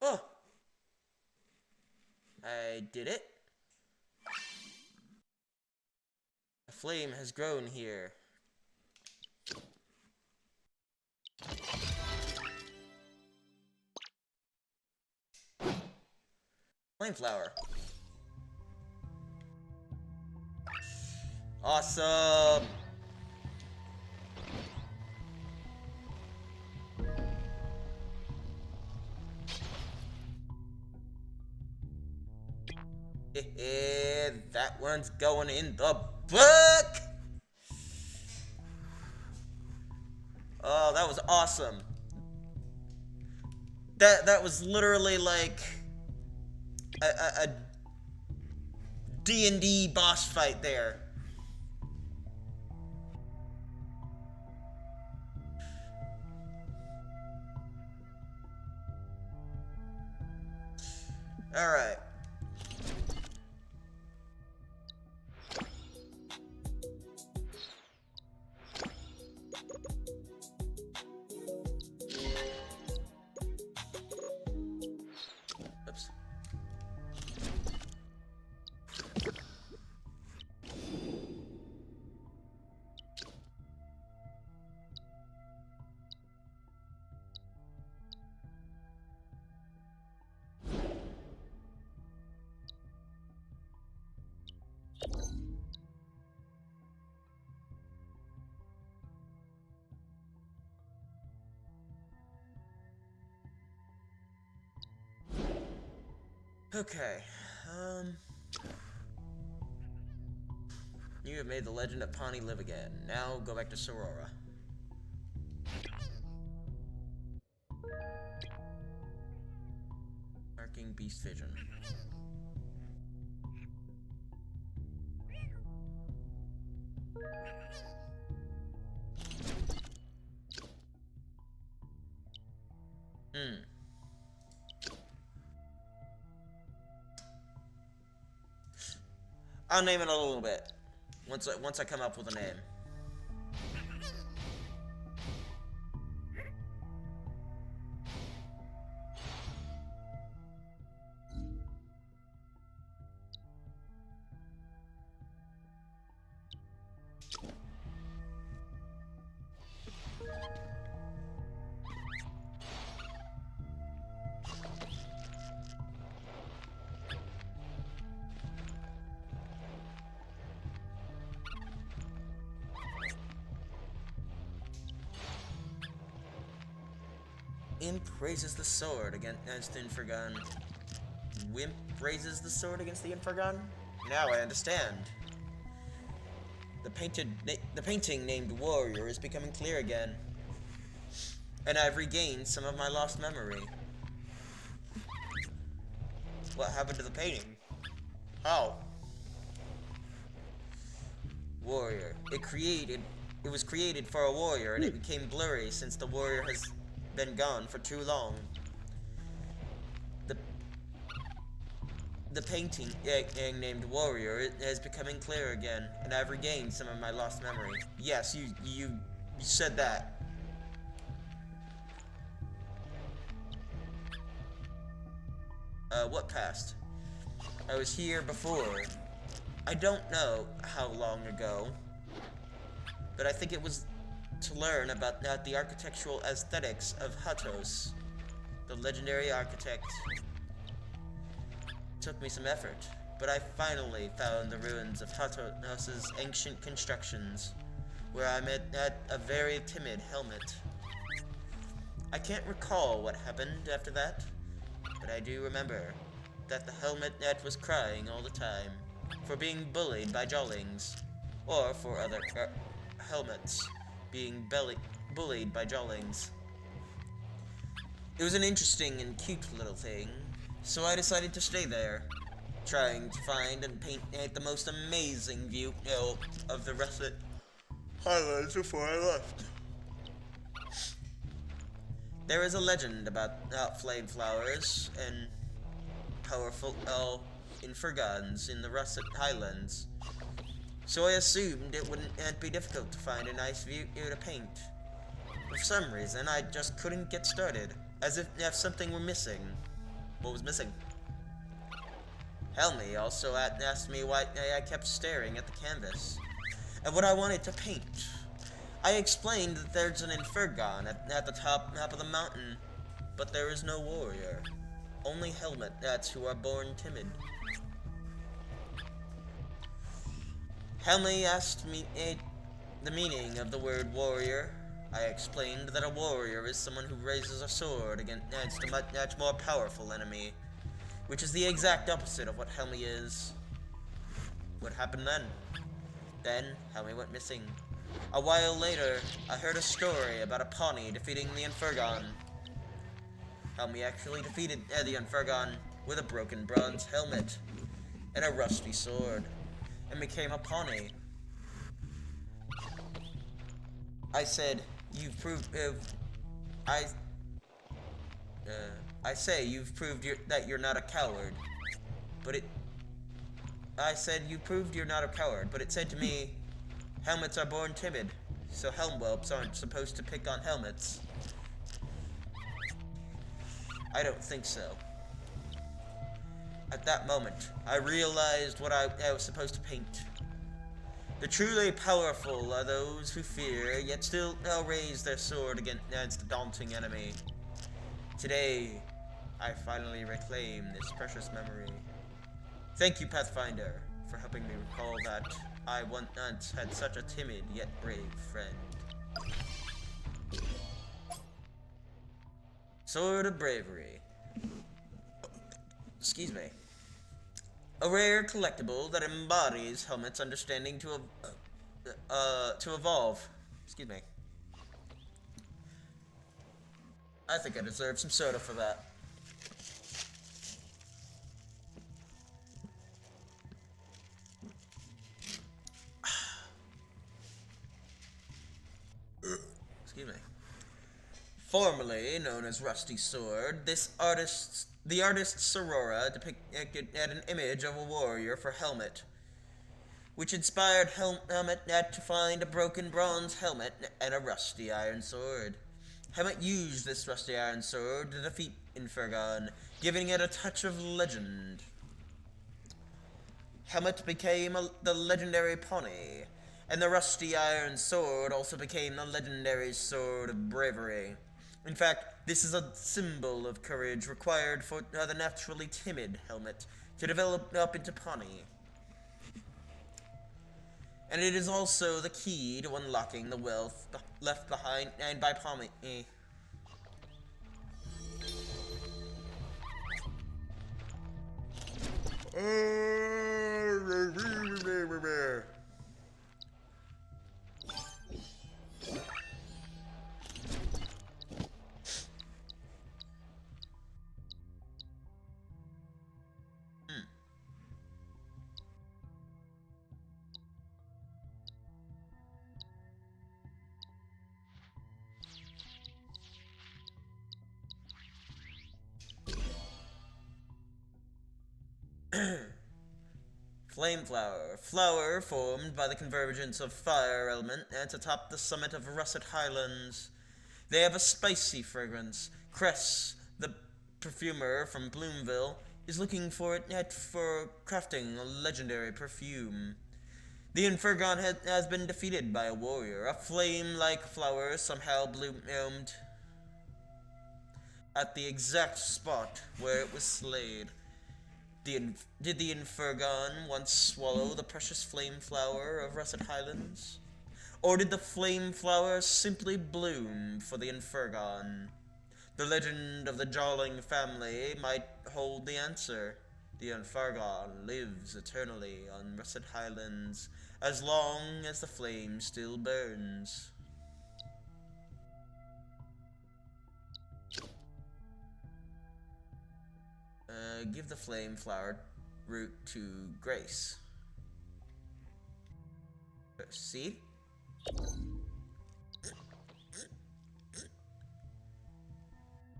Oh! I did it. A flame has grown here. Flame flower. Awesome! That one's going in the book! Oh, that was awesome. That was literally like a D&D boss fight there. Alright. Oops. Okay, you have made the legend of Pawnee live again. Now go back to Sorora. Marking beast vision. I'll name it a little bit. Once I come up with a name. Imp raises the sword against Infergon. Wimp raises the sword against the Infergon? Now I understand. The painting named Warrior is becoming clear again. And I've regained some of my lost memory. What happened to the painting? How? Warrior. It was created for a warrior, and it became blurry since the warrior has been gone for too long. The painting named Warrior is becoming clear again, and I've regained some of my lost memory. Yes, you said that. What past? I was here before. I don't know how long ago, but I think it was to learn about the architectural aesthetics of Hatos, the legendary architect. It took me some effort, but I finally found the ruins of Hatos' ancient constructions, where I met a very timid helmet. I can't recall what happened after that, but I do remember that the helmet was crying all the time for being bullied by Jollings, or for other helmets being bullied by Jollings. It was an interesting and cute little thing, so I decided to stay there, trying to find and paint the most amazing view of the russet highlands before I left. There is a legend about flame flowers and powerful Infergons in the russet highlands, so I assumed it wouldn't be difficult to find a nice view to paint. For some reason, I just couldn't get started, as if something were missing. What was missing? Helmi also asked me why I kept staring at the canvas, and what I wanted to paint. I explained that there's an Infergon at the top of the mountain, but there is no warrior. Only helmets who are born timid. Helmi asked me the meaning of the word warrior. I explained that a warrior is someone who raises a sword against a much more powerful enemy, which is the exact opposite of what Helmi is. What happened then? Then, Helmi went missing. A while later, I heard a story about a Pawnee defeating the Infergon. Helmi actually defeated the Infergon with a broken bronze helmet and a rusty sword, and became a Pawnee. I said, you've proved, I say you've proved that you're not a coward, I said you proved you're not a coward, but it said to me, helmets are born timid, so helmwhelps aren't supposed to pick on helmets. I don't think so. At that moment, I realized what I was supposed to paint. The truly powerful are those who fear, yet still raise their sword against a daunting enemy. Today, I finally reclaim this precious memory. Thank you, Pathfinder, for helping me recall that I once had such a timid yet brave friend. Sword of Bravery. Excuse me. A rare collectible that embodies Helmet's understanding to evolve. Excuse me. I think I deserve some soda for that. Excuse me. Formerly known as Rusty Sword, the artist Sorora depicted an image of a warrior for Helmet, which inspired Helmet to find a broken bronze helmet and a rusty iron sword. Helmet used this rusty iron sword to defeat Infergon, giving it a touch of legend. Helmet became the legendary Pawnee, and the rusty iron sword also became the legendary sword of bravery. In fact, this is a symbol of courage required for the naturally timid Helmet to develop up into Pawnee. And it is also the key to unlocking the wealth left behind and by Pawnee. Flameflower. Flower formed by the convergence of fire element and atop the summit of Russet Highlands. They have a spicy fragrance. Cress, the perfumer from Bloomville, is looking for it for crafting a legendary perfume. The Infergon has been defeated by a warrior. A flame-like flower somehow bloomed at the exact spot where it was slayed. Did the Infergon once swallow the precious flame flower of Russet Highlands? Or did the flame flower simply bloom for the Infergon? The legend of the Jarling family might hold the answer. The Infergon lives eternally on Russet Highlands as long as the flame still burns. Give the flame flower root to Grace. See?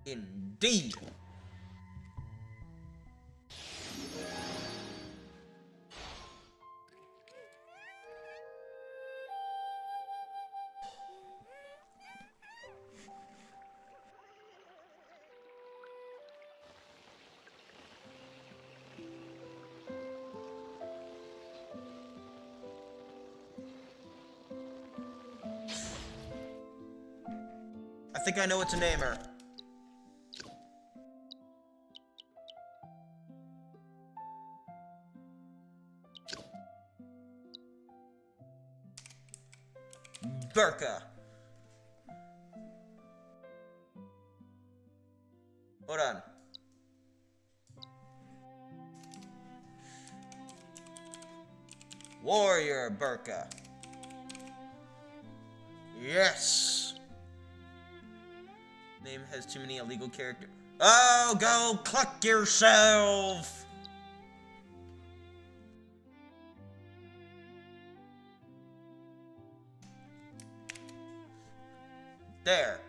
Indeed! I think I know what to name her. Burka. Hold on. Warrior Burka. Yes. Name has too many illegal characters. Oh, go cluck yourself! There.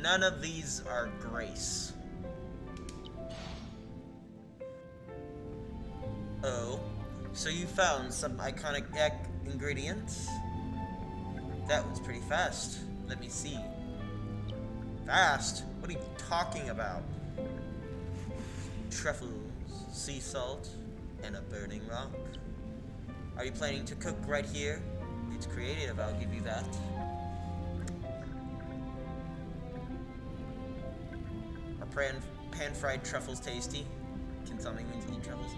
None of these are Grace. Oh, so you found some iconic ingredients? That was pretty fast. Let me see. Fast? What are you talking about? Truffles, sea salt, and a burning rock. Are you planning to cook right here? It's creative, I'll give you that. Are pan-fried truffles tasty? Can something mean to eat truffles?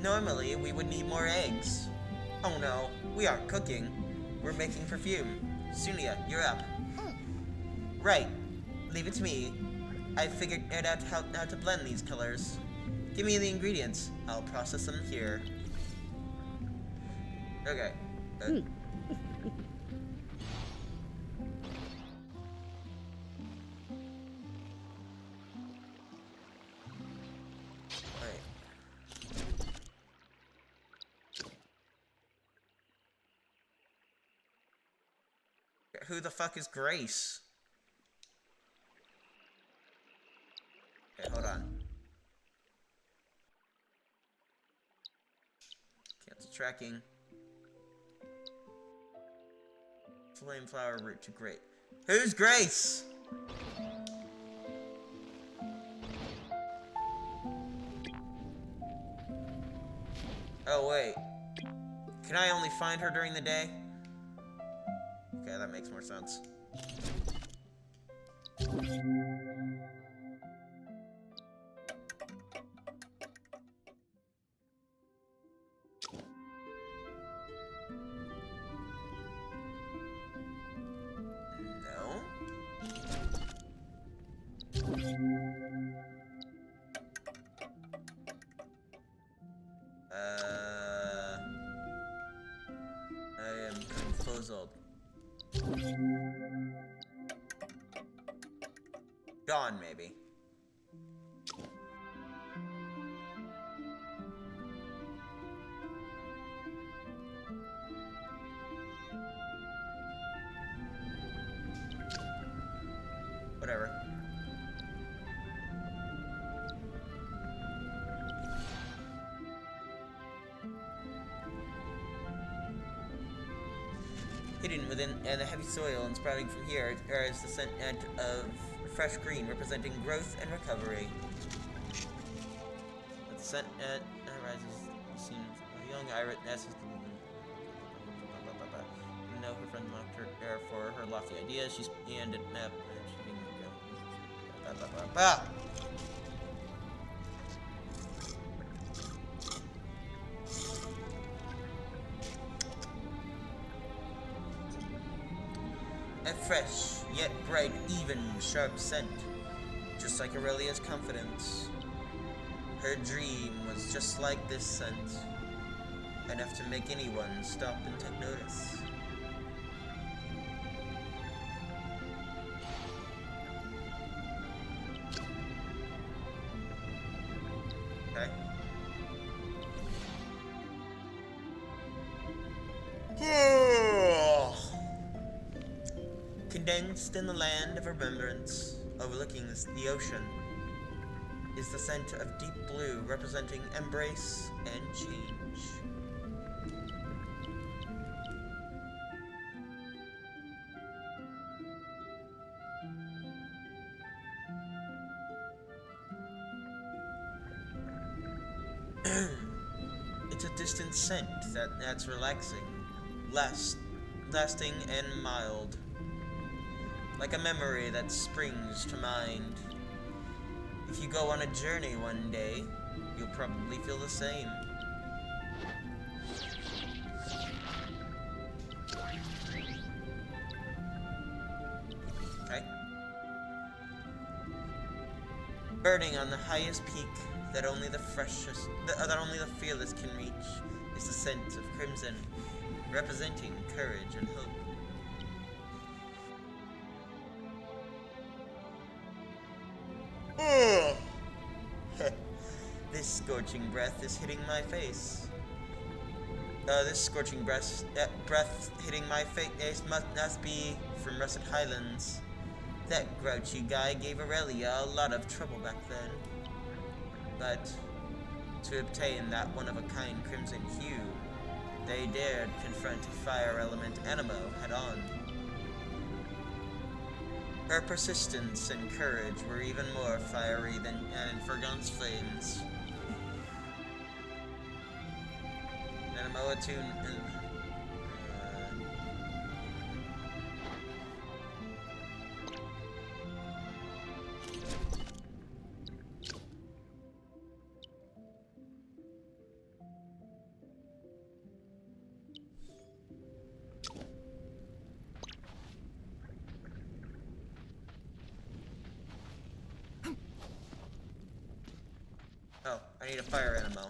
Normally, we would need more eggs. Oh no, we aren't cooking. We're making perfume. Sunia, you're up. Right. Leave it to me. I figured out how to blend these colors. Give me the ingredients. I'll process them here. Okay. Who the fuck is Grace? Okay, hold on. Cancel tracking. Flame flower route to Grace. Who's Grace? Oh wait. Can I only find her during the day? Okay, that makes more sense. No. I am confuzzled. Dawn, maybe. Whatever. Hidden within the heavy soil and sprouting from here is the scent of fresh green, representing growth and recovery. The scent rises, seen young iris nesses. You know her friend mocked her for her lofty ideas. She's and it nap. She didn't go. A fresh, yet bright, even, sharp scent, just like Aurelia's confidence. Her dream was just like this scent, enough to make anyone stop and take notice. Okay. Condensed in the land of remembrance, overlooking the ocean, is the scent of deep blue representing embrace and change. It's a distant scent that's relaxing, lasting and mild. Like a memory that springs to mind. If you go on a journey one day, you'll probably feel the same. Okay. Burning on the highest peak that only the fearless can reach is the scent of crimson, representing courage and hope. This scorching breath is hitting my face. This scorching breath hitting my face must be from Russet Highlands. That grouchy guy gave Aurelia a lot of trouble back then. But to obtain that one-of-a-kind crimson hue, They dared confront fire element Aniimo head-on. Her persistence and courage were even more fiery than Fergon's flames. Aniimo attuned. Oh, I need a fire Aniimo.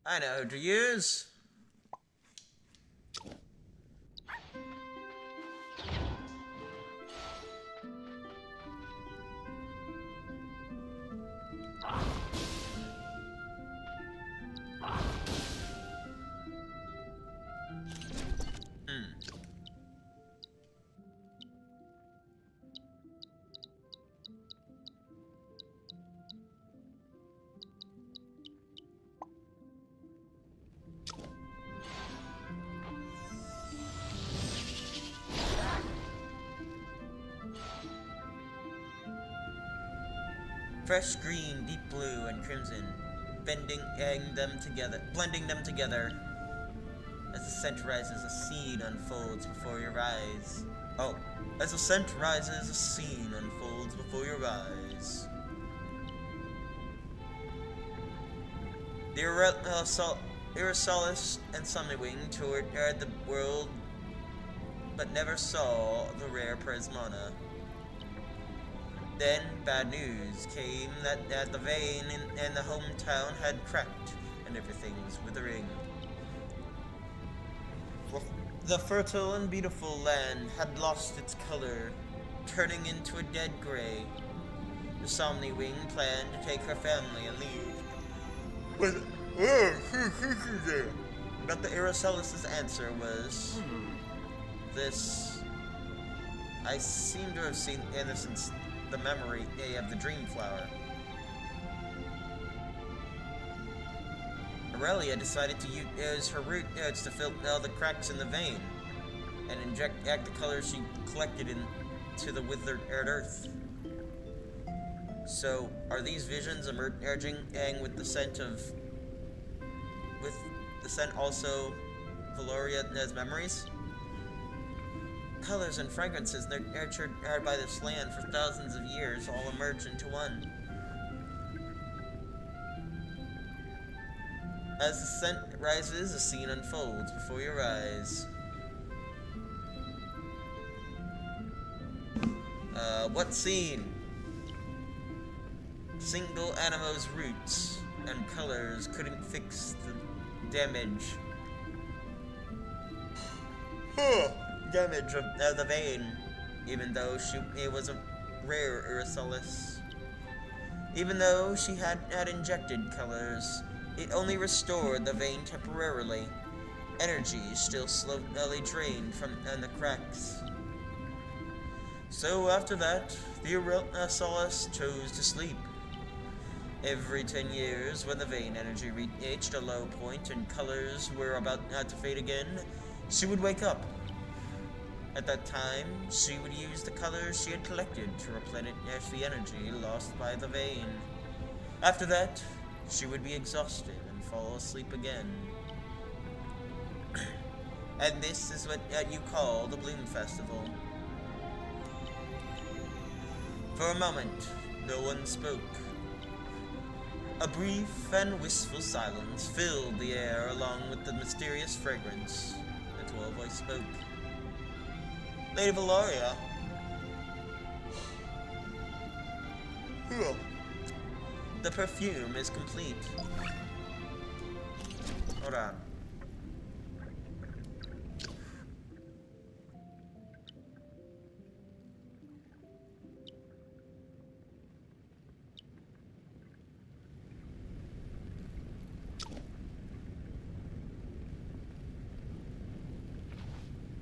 I know who to use. Fresh green, deep blue, and crimson, blending them together. As the scent rises, a scene unfolds before your eyes. Oh, as the scent rises, a scene unfolds before your eyes. The Irisalis and Summywing toured the world, but never saw the rare Prismana. Then bad news came that the vein in the hometown had cracked and everything was withering. The fertile and beautiful land had lost its color, turning into a dead gray. The Somni-Wing planned to take her family and leave. But the Irisalis' answer was this. I seem to have seen innocence. The memory of the dream flower. Aurelia decided to use her root nodes to fill all the cracks in the vein and inject the colors she collected into the withered earth. So, are these visions emerging with the scent also Valoria's memories? Colors and fragrances nurtured by this land for thousands of years all emerge into one. As the scent rises, a scene unfolds before your eyes. What scene? Single Animo's roots and colors couldn't fix the damage. Damage of the vein, even though it was a rare Irisalis. Even though she had injected colors, it only restored the vein temporarily. Energy still slowly drained from the cracks. So after that, the Irisalis chose to sleep. Every 10 years, when the vein energy reached a low point and colors were about to fade again, she would wake up. At that time, she would use the colors she had collected to replenish the energy lost by the vein. After that, she would be exhausted and fall asleep again. And this is what you call the Bloom Festival. For a moment, no one spoke. A brief and wistful silence filled the air along with the mysterious fragrance. Until a voice spoke. Lady Valoria. The perfume is complete. Hold on.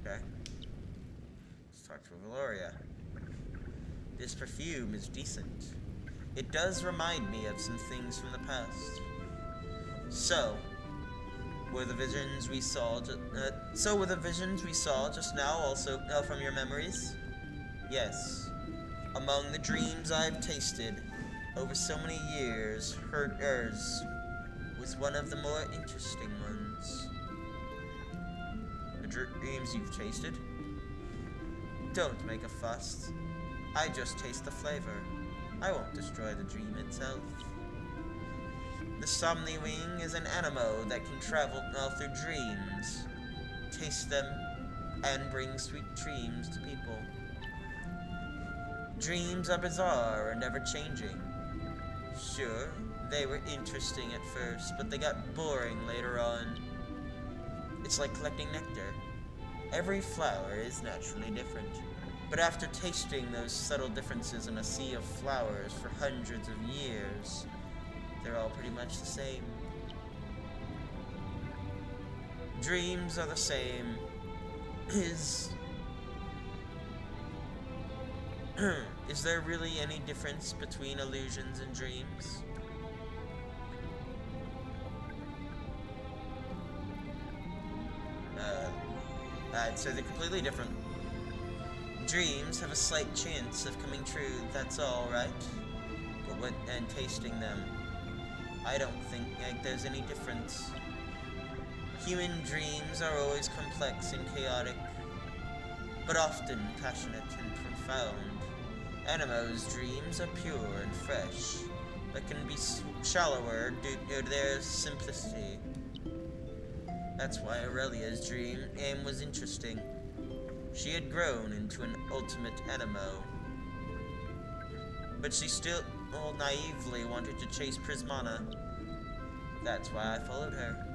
Okay. Let's talk to Valoria. This perfume is decent. It does remind me of some things from the past. So, Were the visions we saw so were the visions we saw just now also from your memories? Yes. Among the dreams I've tasted over so many years, hers was one of the more interesting ones. The dreams you've tasted? Don't make a fuss. I just taste the flavor. I won't destroy the dream itself. The Somniwing is an Aniimo that can travel through dreams, taste them, and bring sweet dreams to people. Dreams are bizarre and ever-changing. Sure, they were interesting at first, but they got boring later on. It's like collecting nectar. Every flower is naturally different, but after tasting those subtle differences in a sea of flowers for hundreds of years, they're all pretty much the same. Dreams are the same. Is there really any difference between illusions and dreams? I'd say they're completely different. Dreams have a slight chance of coming true, that's all, right? But and tasting them, I don't think there's any difference. Human dreams are always complex and chaotic, but often passionate and profound. Aniimo's dreams are pure and fresh, but can be shallower due to their simplicity. That's why Aurelia's dream aim was interesting. She had grown into an ultimate Aniimo, but she still naively wanted to chase Prismana. That's why I followed her,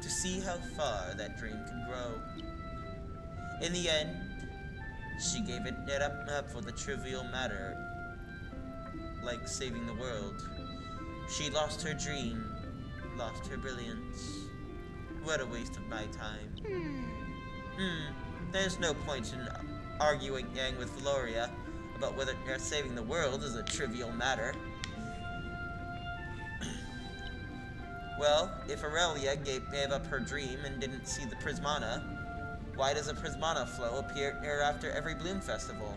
to see how far that dream could grow. In the end, she gave it up for the trivial matter, like saving the world. She lost her dream, lost her brilliance. What a waste of my time. There's no point in arguing with Valoria about whether saving the world is a trivial matter. Well, if Aurelia gave up her dream and didn't see the Prismana, why does a Prismana flow appear after every Bloom Festival?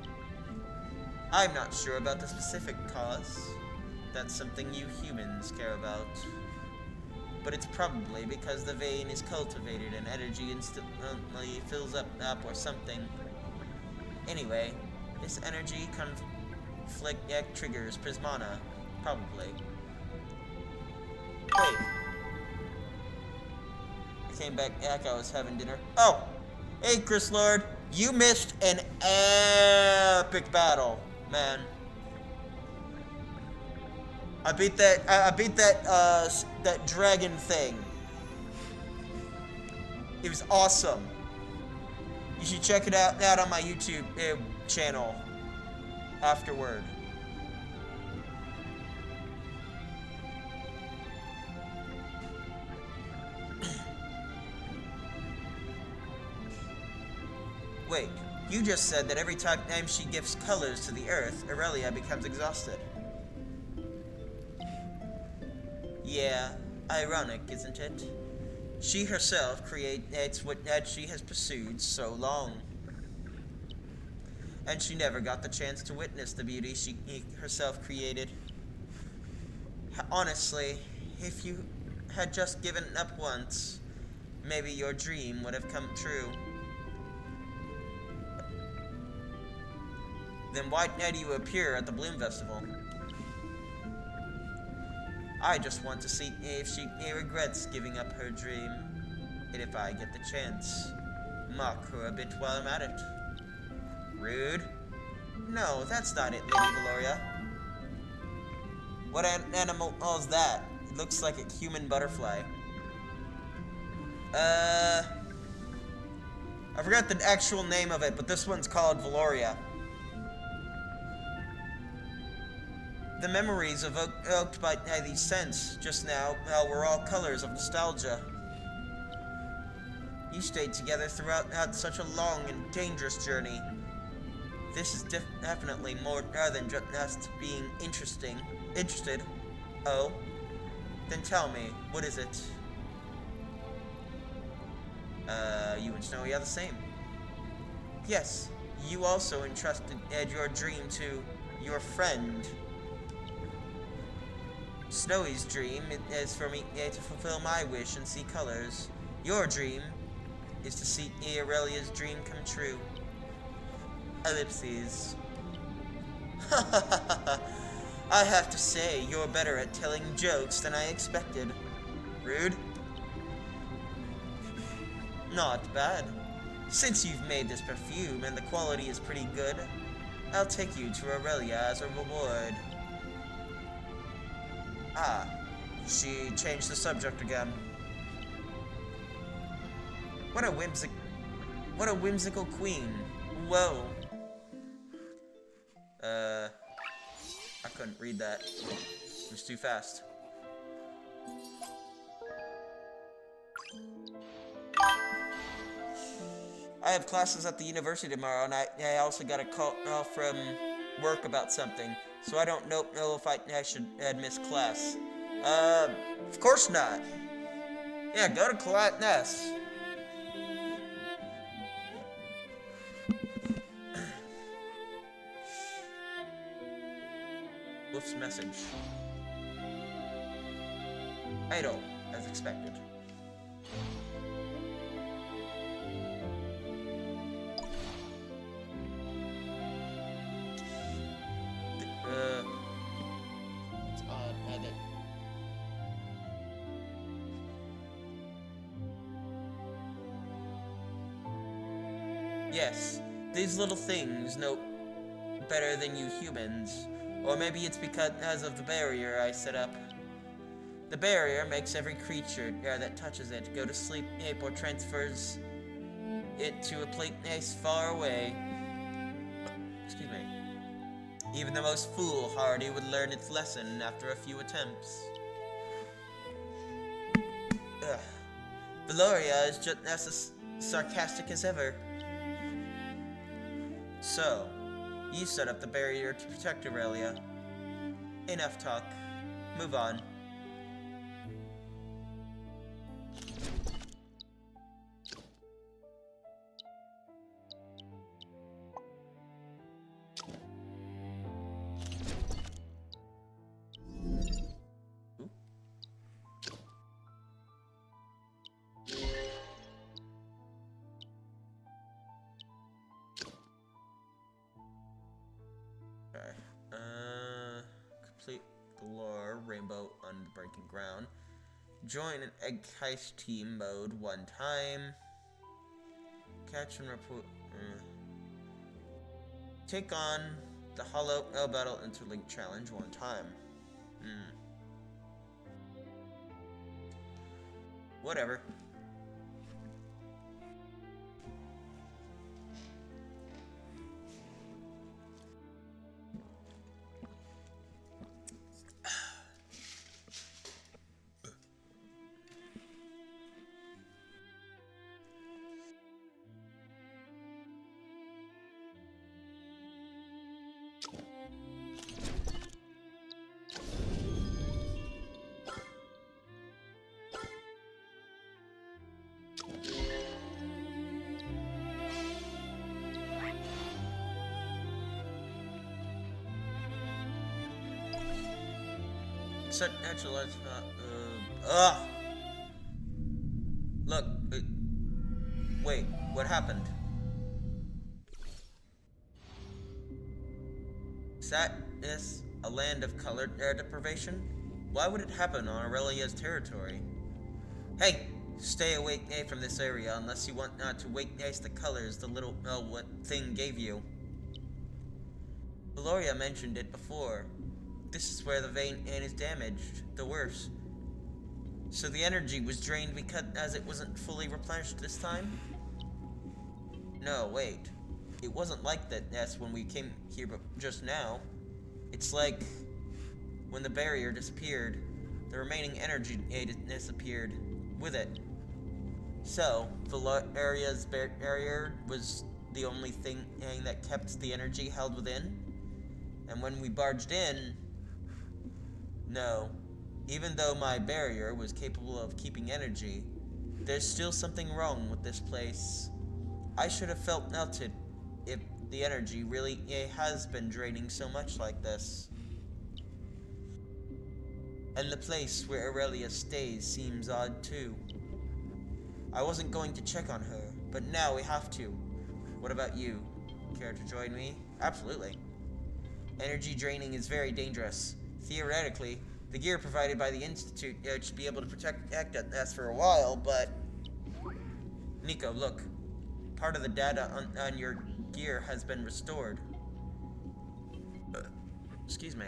I'm not sure about the specific cause. That's something you humans care about. But it's probably because the vein is cultivated and energy instantly fills up or something. Anyway, this energy conflict triggers Prismana, probably. Wait. I came back, I was having dinner. Oh! Hey, Chris Lord, you missed an epic battle, man. I beat that dragon thing. It was awesome. You should check it out on my YouTube channel afterward. Wait, you just said that every time she gives colors to the earth, Aurelia becomes exhausted. Yeah, ironic, isn't it? She herself creates what she has pursued so long. And she never got the chance to witness the beauty she herself created. Honestly, if you had just given up once, maybe your dream would have come true. Then why did you appear at the Bloom Festival? I just want to see if she regrets giving up her dream. And if I get the chance, mock her a bit while I'm at it. Rude? No, that's not it, Lady Valoria. What animal is that? It looks like a human butterfly. I forgot the actual name of it, but this one's called Valoria. The memories evoked by these scents just now were all colors of nostalgia. You stayed together throughout such a long and dangerous journey. This is definitely more than just being interested. Oh? Then tell me, what is it? You and Snowy are the same. Yes, you also entrusted your dream to your friend. Snowy's dream is for me to fulfill my wish and see colors. Your dream is to see Aurelia's dream come true. Ellipses. I have to say, you're better at telling jokes than I expected. Rude? Not bad. Since you've made this perfume and the quality is pretty good, I'll take you to Aurelia as a reward. Ah, she changed the subject again. What a whimsical queen. Whoa. I couldn't read that. It was too fast. I have classes at the university tomorrow, and I also got a call from work about something, so I don't know if I should miss class. Of course not. Yeah, go to class. Wolf's message. Idle, as expected. It's odd, that. Yes, these little things know better than you humans. Or maybe it's because of the barrier I set up. The barrier makes every creature that touches it go to sleep or transfers it to a place far away. Excuse me. Even the most foolhardy would learn its lesson after a few attempts. Ugh. Valoria is just as sarcastic as ever. So, you set up the barrier to protect Aurelia. Enough talk. Move on. Complete the lore, rainbow on the breaking ground. Join an egg heist team mode one time. Catch and report. Take on the Hollow Battle Interlink Challenge one time. Whatever. Set natural Look, wait, what happened? Is this a land of color air deprivation? Why would it happen on Aurelia's territory? Hey, stay away from this area unless you want not to waste the colors the little what thing gave you. Valoria mentioned it before. This is where the vein is damaged, the worst. So the energy was drained because it wasn't fully replenished this time? No, wait. It wasn't like that when we came here just now. It's like when the barrier disappeared, the remaining energy disappeared with it. So, Valoria's barrier was the only thing that kept the energy held within? And when we barged in, no. Even though my barrier was capable of keeping energy, There's still something wrong with this place. I should have felt melted if the energy really has been draining so much like this. And the place where Aurelia stays seems odd too. I wasn't going to check on her, but now we have to. What about you? Care to join me? Absolutely. Energy draining is very dangerous. Theoretically, the gear provided by the Institute should be able to protect us for a while, but... Nico, look. Part of the data on your gear has been restored. Excuse me.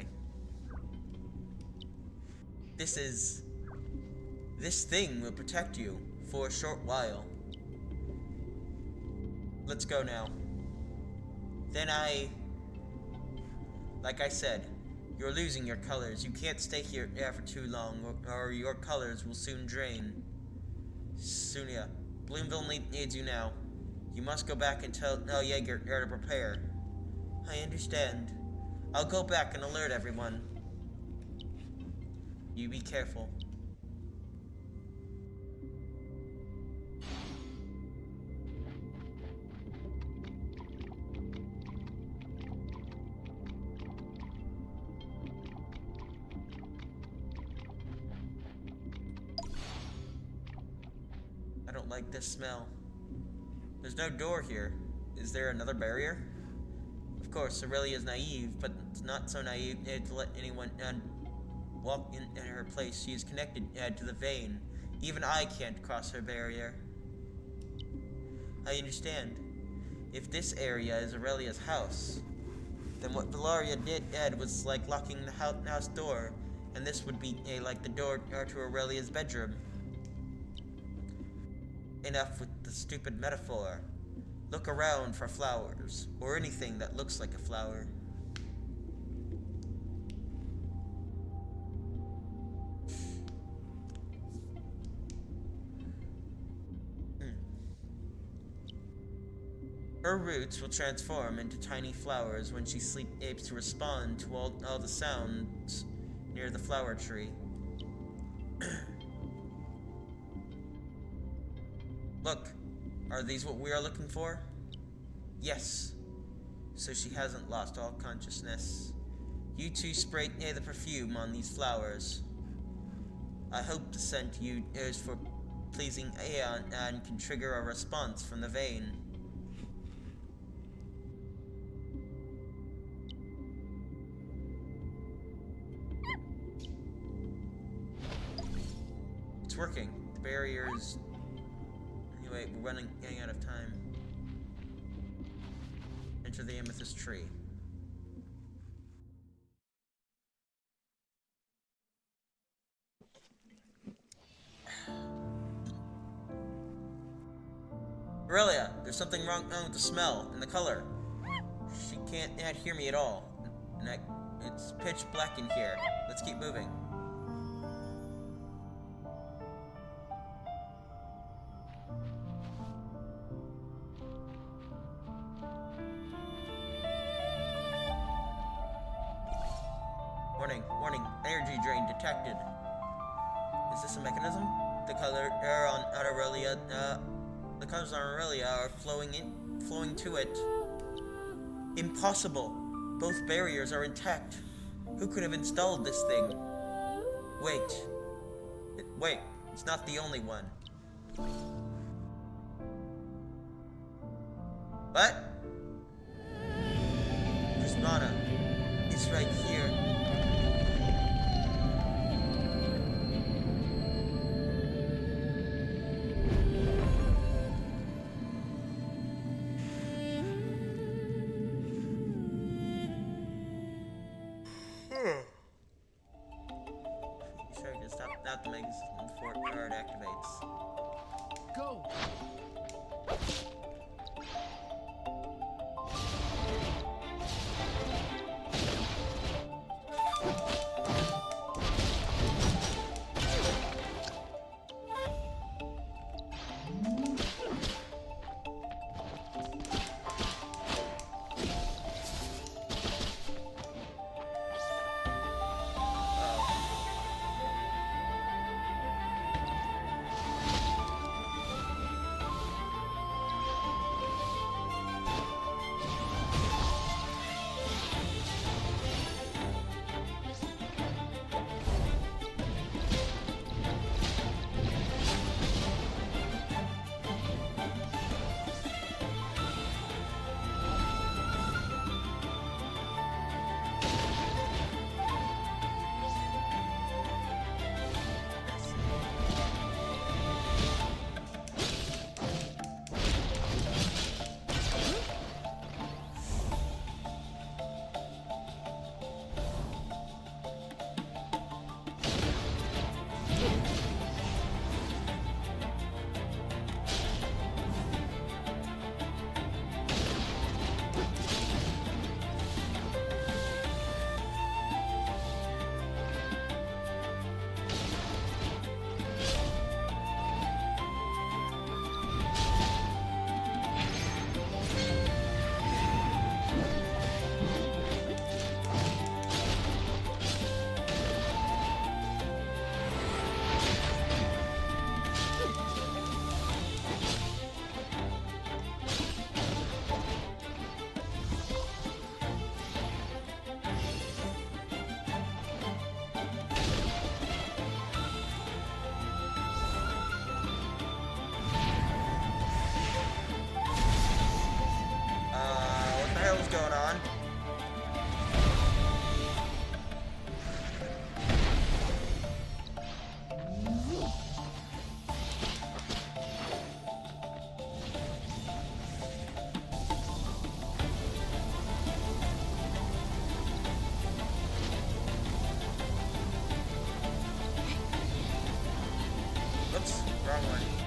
This thing will protect you for a short while. Let's go now. Then like I said, you're losing your colors. You can't stay here for too long, or your colors will soon drain. Sunia, Bloomville needs you now. You must go back and tell Jaeger to prepare. I understand. I'll go back and alert everyone. You be careful. I don't like this smell. There's no door here. Is there another barrier? Of course, Aurelia is naive, but it's not so naive to let anyone walk in her place. She is connected to the vein. Even I can't cross her barrier. I understand. If this area is Aurelia's house, then what Valeria did was like locking the house door, and this would be like the door to Aurelia's bedroom. Enough with the stupid metaphor. Look around for flowers, or anything that looks like a flower. Her roots will transform into tiny flowers when she sleeps to respond to all the sounds near the flower tree. Look, are these what we are looking for? Yes. So she hasn't lost all consciousness. You two spray the perfume on these flowers. I hope the scent you is for pleasing Aeon and can trigger a response from the vein. It's working. The barrier is... Anyway, we're getting out of time. Enter the amethyst tree. Aurelia, there's something wrong with the smell and the color. She can't hear me at all. And it's pitch black in here. Let's keep moving. Warning, energy drain detected. Is this a mechanism? The colors on Aurelia, are flowing to it. Impossible. Both barriers are intact. Who could have installed this thing? Wait, it's not the only one. What? Prismana. It's right here. Not the mega system before it activates. Go! Wrong one.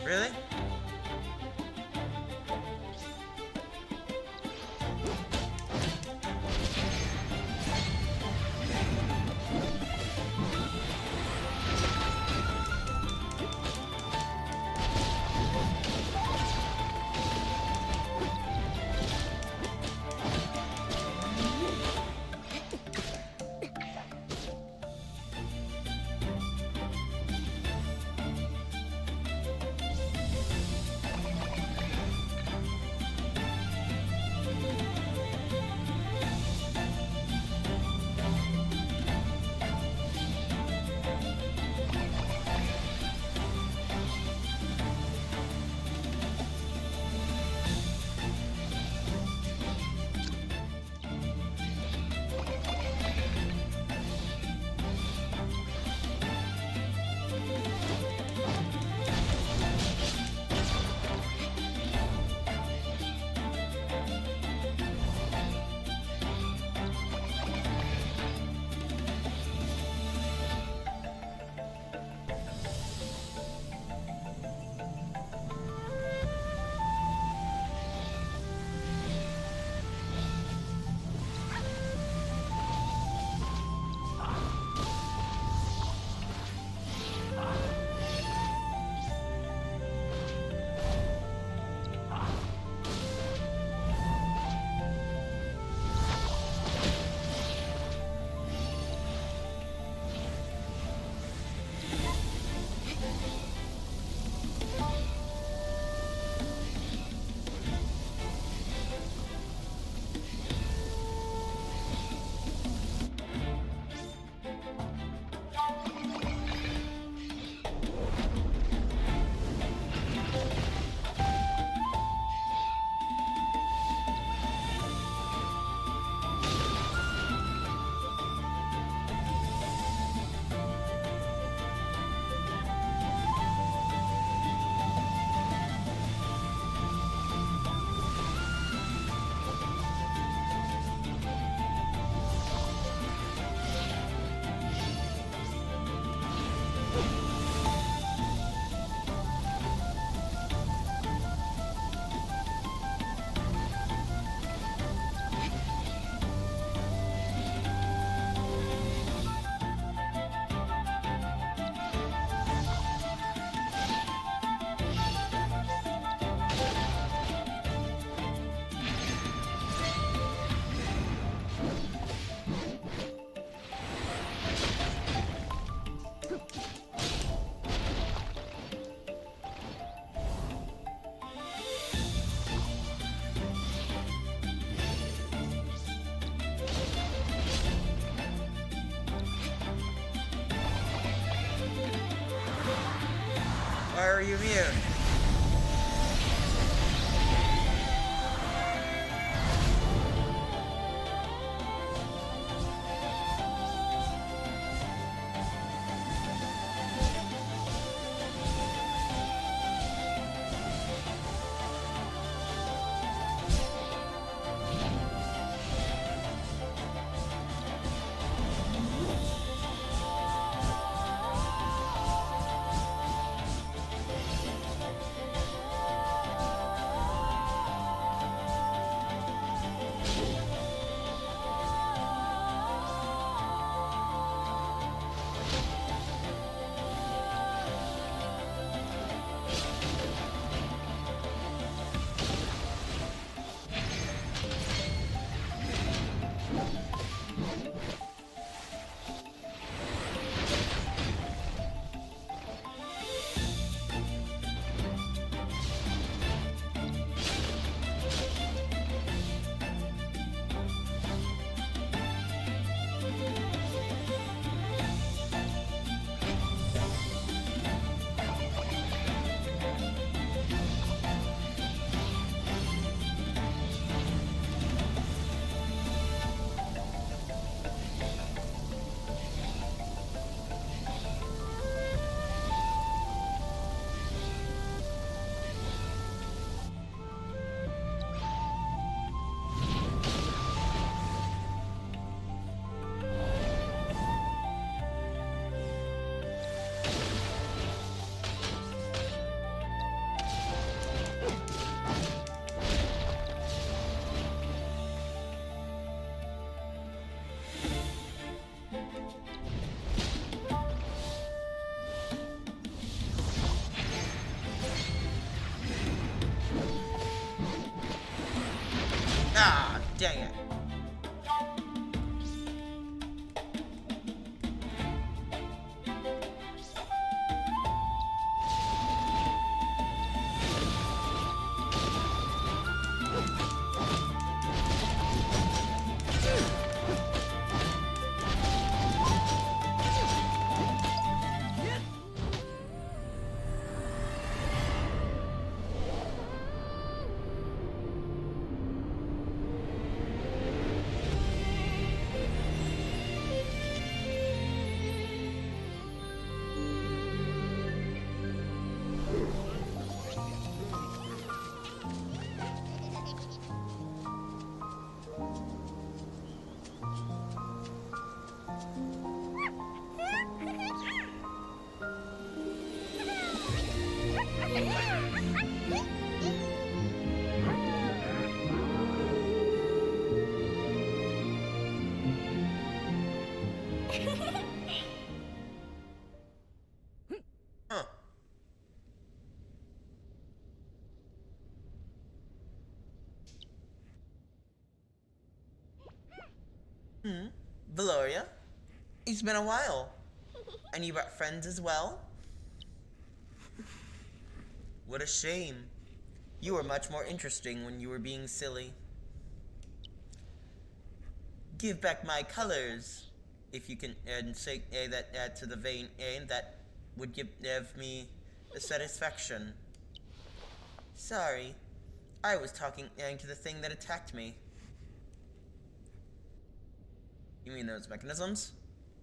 Really? Why are you immune? Dang it. Huh. Valoria? It's been a while. And you brought friends as well? What a shame. You were much more interesting when you were being silly. Give back my colors. If you can say that to the vein, that would give me the satisfaction. Sorry. I was talking to the thing that attacked me. You mean those mechanisms?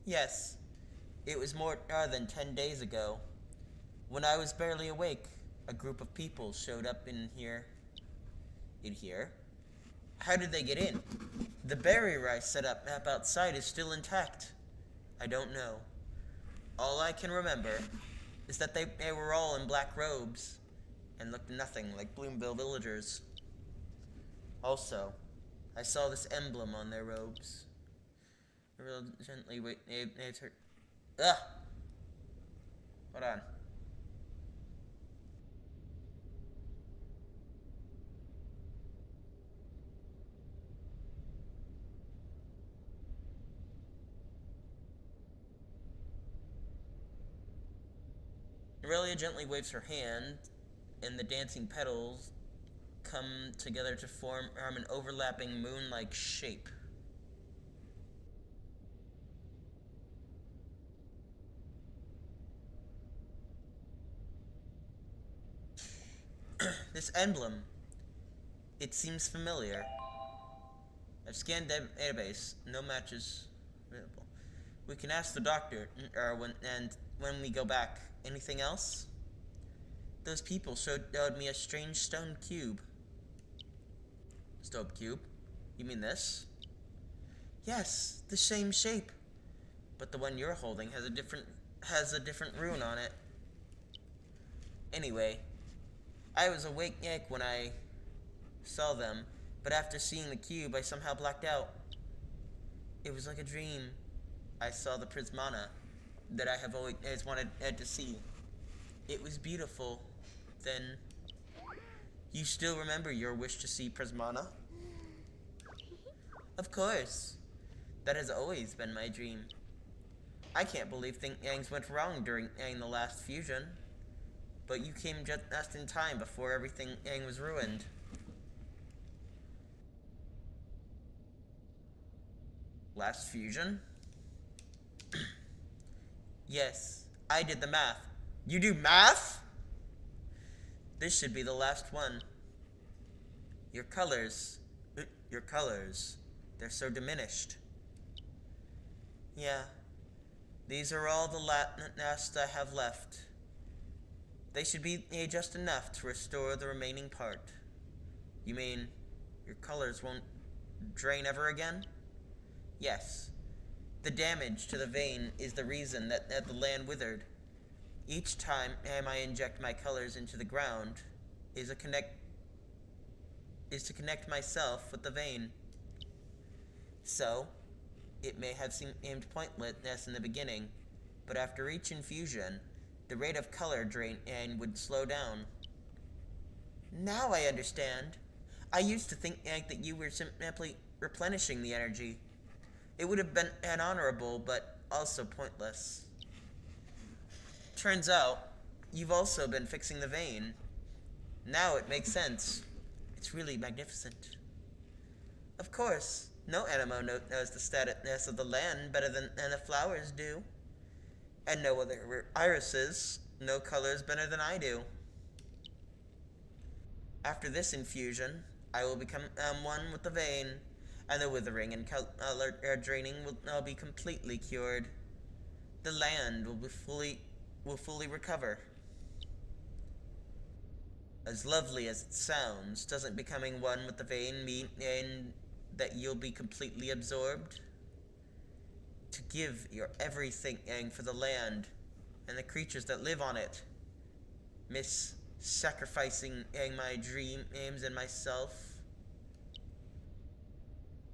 Yes. It was more than 10 days ago. When I was barely awake, a group of people showed up in here. In here? How did they get in? The barrier I set up outside is still intact. I don't know. All I can remember is that they were all in black robes and looked nothing like Bloomville villagers. Also, I saw this emblem on their robes. Real gently wait. Ugh. Hold on. Aurelia gently waves her hand, and the dancing petals come together to form an overlapping moon-like shape. This emblem, it seems familiar. I've scanned database, no matches available. We can ask the doctor, when we go back. Anything else? Those people showed me a strange stone cube. Stone cube? You mean this? Yes, the same shape. But the one you're holding has a different rune on it. Anyway, I was awake when I saw them, but after seeing the cube, I somehow blacked out. It was like a dream. I saw the prismana that I have always wanted to see. It was beautiful. Then, you still remember your wish to see prismana? Of course. That has always been my dream. I can't believe things went wrong during the last fusion. But you came just in time before everything was ruined. Last fusion? Yes, I did the math. You do math? This should be the last one. Your colors, they're so diminished. Yeah, these are all the last I have left. They should be just enough to restore the remaining part. You mean, your colors won't drain ever again? Yes. The damage to the vein is the reason that the land withered. Each time I inject my colors into the ground is to connect myself with the vein. So, it may have seemed pointless in the beginning, but after each infusion, the rate of color drain would slow down. Now I understand. I used to think that you were simply replenishing the energy. It would have been honorable, but also pointless. Turns out, you've also been fixing the vein. Now it makes sense. It's really magnificent. Of course, no Aniimo knows the status of the land better than the flowers do. And no other irises know colors better than I do. After this infusion, I will become one with the vein, and the withering and color draining will now be completely cured. The land will fully recover. As lovely as it sounds, doesn't becoming one with the vein mean that you'll be completely absorbed? To give your everything for the land and the creatures that live on it. Miss sacrificing my dreams and myself.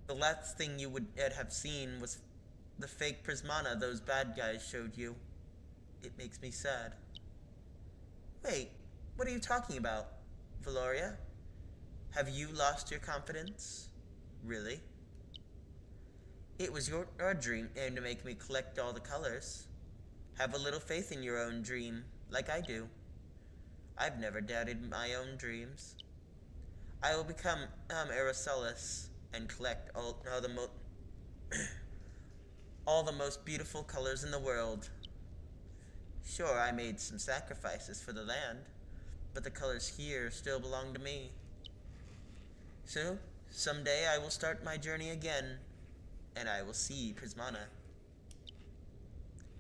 The last thing you would have seen was the fake prismana those bad guys showed you. It makes me sad. Wait, what are you talking about, Valoria? Have you lost your confidence? Really? It was your dream to make me collect all the colors. Have a little faith in your own dream, like I do. I've never doubted my own dreams. I will become Aracelis and collect all the most beautiful colors in the world. Sure, I made some sacrifices for the land, but the colors here still belong to me. So, someday I will start my journey again, and I will see Prismana.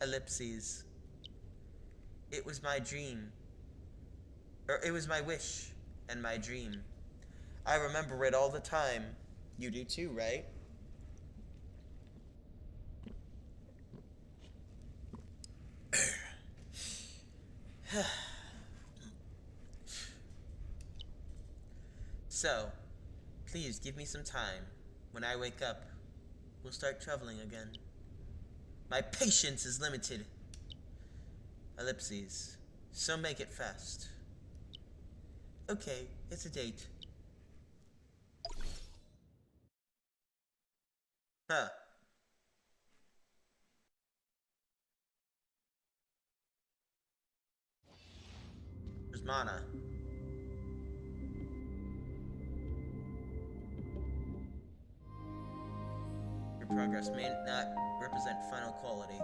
Ellipses. It was my dream. It was my wish and my dream. I remember it all the time. You do too, right? So, please give me some time. When I wake up, we'll start traveling again. My patience is limited. Ellipses. So make it fast. Okay, it's a date. Huh. Prismana. Your progress may not represent final quality.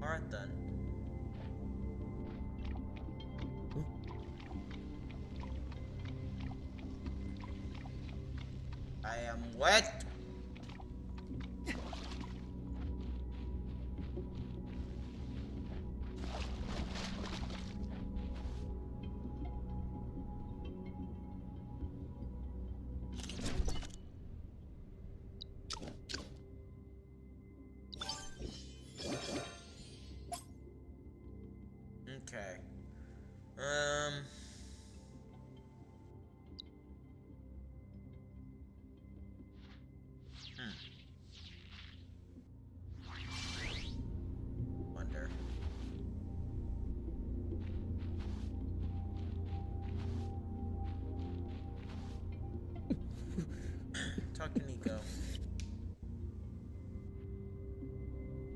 Alright then. I am wet. Okay. Wonder. Talk to Nico.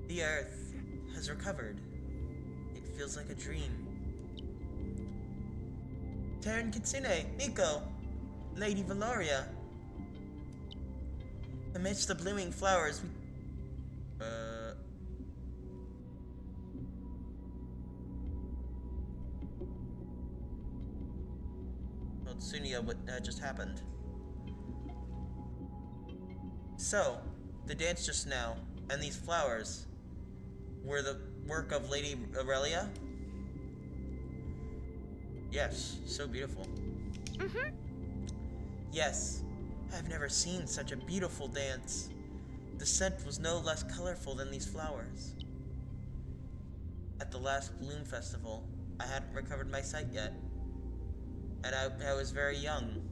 The Earth has recovered. It feels like a dream. Terran Kitsune, Nico, Lady Valoria. Amidst the blooming flowers, we... Well, Tsunia, what just happened? So, the dance just now, and these flowers, were the work of Lady Aurelia? Yes, so beautiful. Mm-hmm. Yes, I've never seen such a beautiful dance. The scent was no less colorful than these flowers. At the last Bloom Festival, I hadn't recovered my sight yet, and I was very young.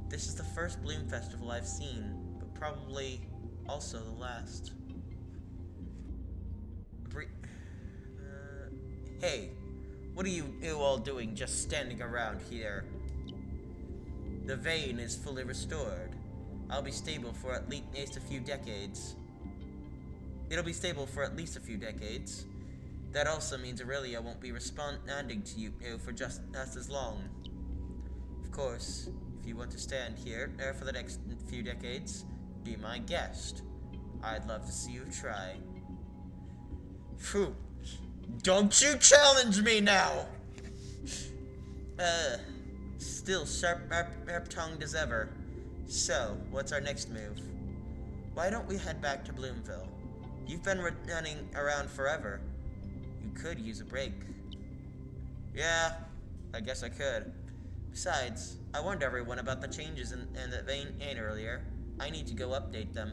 This is the first Bloom Festival I've seen, but probably also the last. Hey, what are you all doing just standing around here? The vein is fully restored. I'll be stable for at least a few decades. It'll be stable for at least a few decades. That also means Aurelia won't be responding to you for just as long. Of course, if you want to stand here for the next few decades, be my guest. I'd love to see you try. Phew. Don't you challenge me now! Still sharp-tongued as ever. So, what's our next move? Why don't we head back to Bloomville? You've been running around forever. You could use a break. Yeah, I guess I could. Besides, I warned everyone about the changes in the vein earlier. I need to go update them.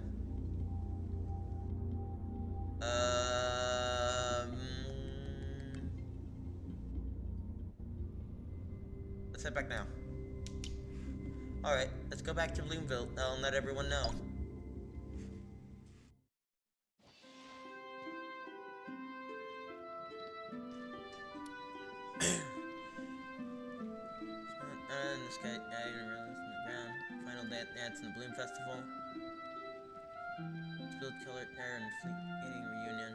Let's head back now. Alright, let's go back to Bloomville. I'll let everyone know. This guy died and released in the ground. Final dance in the Bloom Festival. Spilled killer air and fleet-eating reunion.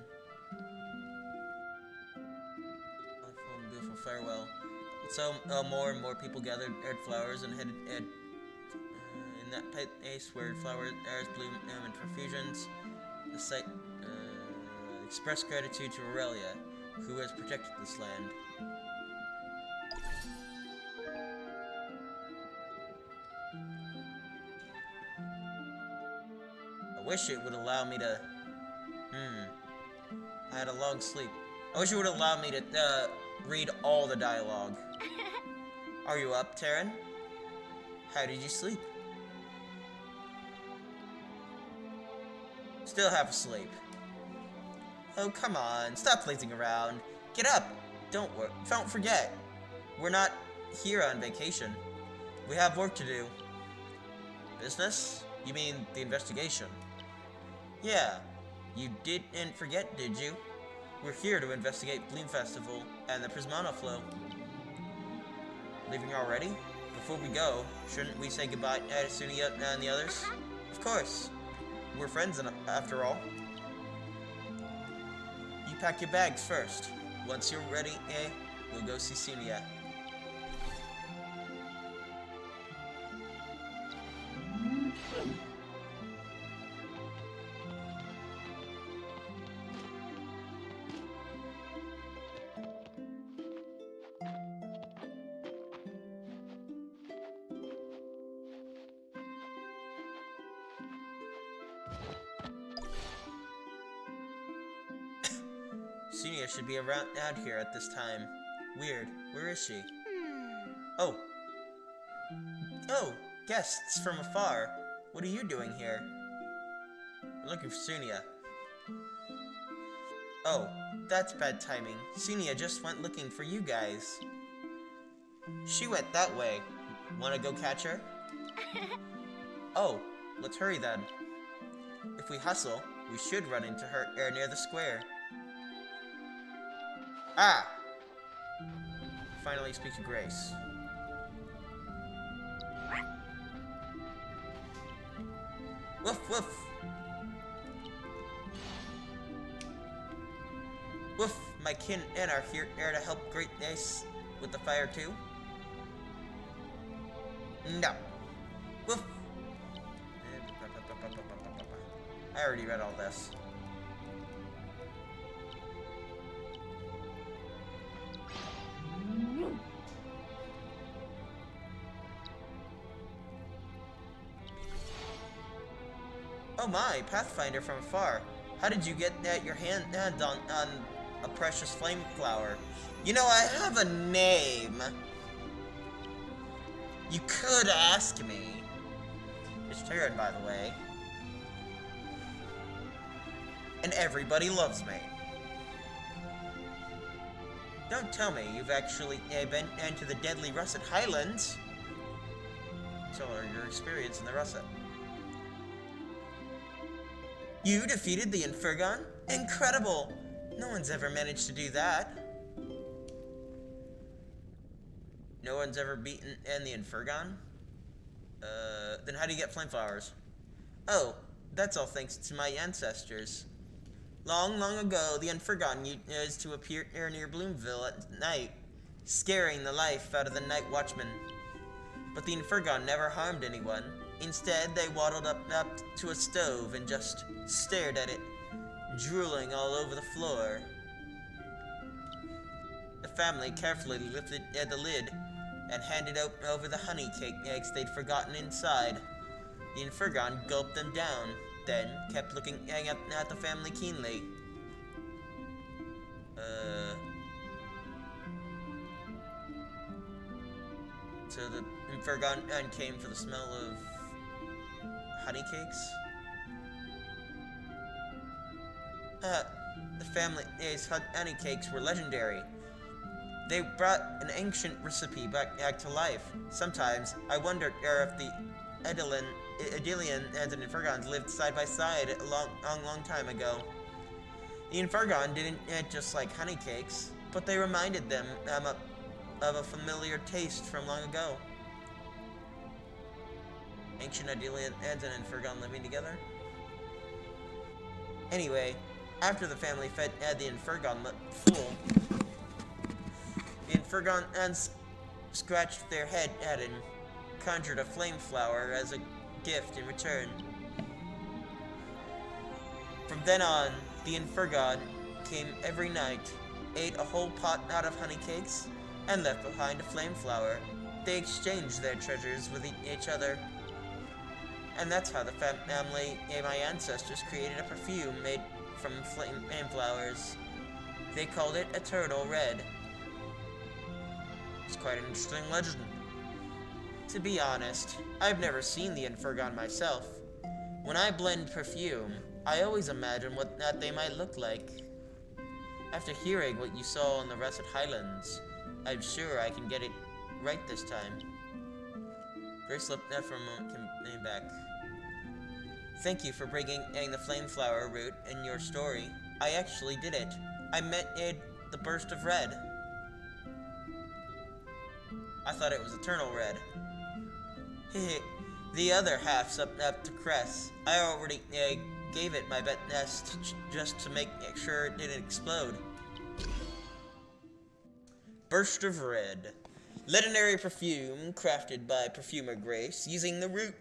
Colorful and beautiful farewell. So more and more people gathered flowers and headed in that place where flowers bloom in profusions. The site expressed gratitude to Aurelia, who has protected this land. I wish it would allow me to... I had a long sleep. I wish it would allow me to read all the dialogue. Are you up, Terran? How did you sleep? Still half asleep. Oh, come on. Stop lazing around. Get up. Don't forget. We're not here on vacation. We have work to do. Business? You mean the investigation? Yeah. You didn't forget, did you? We're here to investigate Bloom Festival and the Prismana flow. Leaving already? Before we go, shouldn't we say goodbye to Sunia and the others? Of course. We're friends after all. You pack your bags first. Once you're ready, we'll go see Sunia. Sunia should be around out here at this time. Weird. Where is she? Oh. Oh, guests from afar. What are you doing here? We're looking for Sunia. Oh, that's bad timing. Sunia just went looking for you guys. She went that way. Wanna go catch her? Oh, let's hurry then. If we hustle, we should run into her near the square. Ah! Finally speak to Grace. Woof woof! Woof! My kin and are here to help Great Grace with the fire too? No. Woof! I already read all this. my, Pathfinder from afar. How did you get your hand on a precious flame flower? You know, I have a name. You could ask me. It's Terran, by the way. And everybody loves me. Don't tell me you've actually been into the deadly Russet Highlands. Tell her your experience in the Russet. You defeated the Infurgon? Incredible! No one's ever managed to do that. No one's ever beaten the Infurgon? Then how do you get flame flowers? Oh, that's all thanks to my ancestors. Long, long ago, the Infurgon used to appear near Bloomville at night, scaring the life out of the night watchman. But the Infurgon never harmed anyone. Instead, they waddled up to a stove and just stared at it, drooling all over the floor. The family carefully lifted the lid and handed over the honey cake eggs they'd forgotten inside. The Infurgon gulped them down, then kept looking at the family keenly. So the Infurgon came for the smell of honey cakes? The family's honey cakes were legendary. They brought an ancient recipe back to life. Sometimes I wondered if the Idilian and the Infurgons lived side by side a long time ago. The Infurgon didn't just like honey cakes, but they reminded them of a familiar taste from long ago. Ancient Idilian and an Infurgon living together? Anyway, after the family fed the Infurgon full, the Infurgon scratched their head and conjured a flame flower as a gift in return. From then on, the Infurgon came every night, ate a whole pot out of honey cakes, and left behind a flame flower. They exchanged their treasures with each other. And that's how the family and my ancestors created a perfume made from flame flowers. They called it Eternal Red. It's quite an interesting legend. To be honest, I've never seen the Infurgon myself. When I blend perfume, I always imagine what they might look like. After hearing what you saw in the Russet Highlands, I'm sure I can get it right this time. Grace looked there for a moment, came back. Thank you for bringing the flame flower root in your story. I actually did it. I made the burst of red. I thought it was eternal red. The other half's up to Cress. I already gave it my best just to make sure it didn't explode. Burst of red. Legendary perfume crafted by perfumer Grace using the root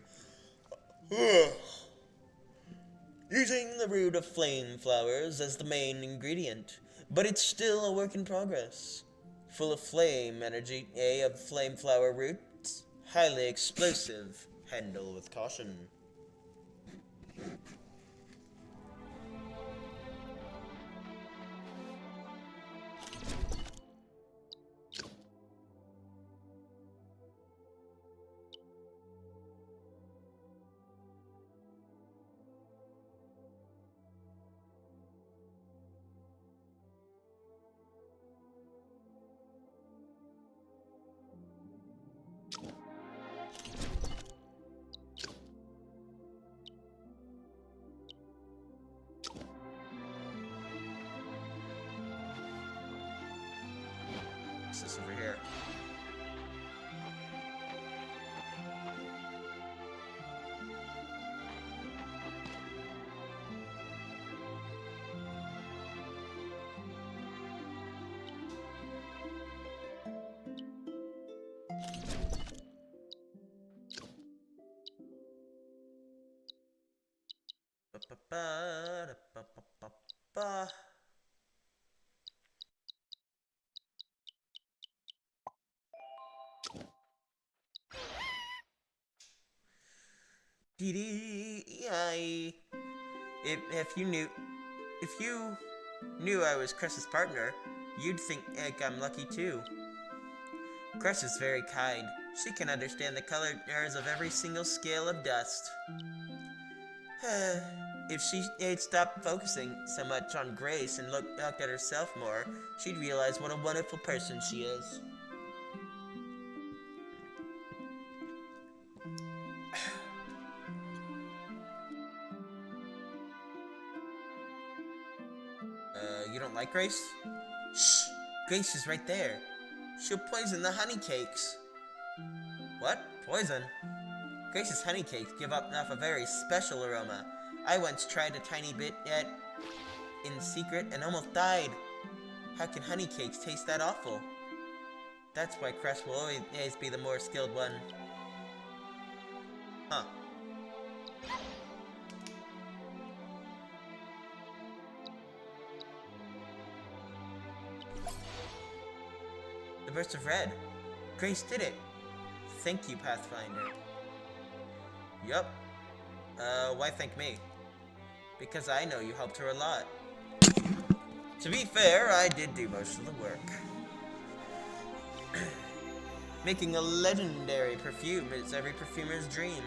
of flame flowers as the main ingredient, but it's still a work in progress. Full of flame energy, of flame flower roots, highly explosive. Handle with caution. What's this over here? Ba-ba-ba-da-ba-ba-ba. Dee-dee-I. If you knew I was Cress's partner, you'd think I'm lucky too. Cress is very kind. She can understand the colors of every single scale of dust. If she had stopped focusing so much on Grace and looked at herself more, she'd realize what a wonderful person she is. You don't like Grace? Shh! Grace is right there. She'll poison the honey cakes. What? Poison? Grace's honey cakes give off a very special aroma. I once tried a tiny bit in secret and almost died. How can honey cakes taste that awful? That's why Cress will always be the more skilled one. Huh. The burst of red. Grace did it. Thank you, Pathfinder. Yup. Why thank me? Because I know you helped her a lot. To be fair, I did do most of the work. Making a legendary perfume is every perfumer's dream,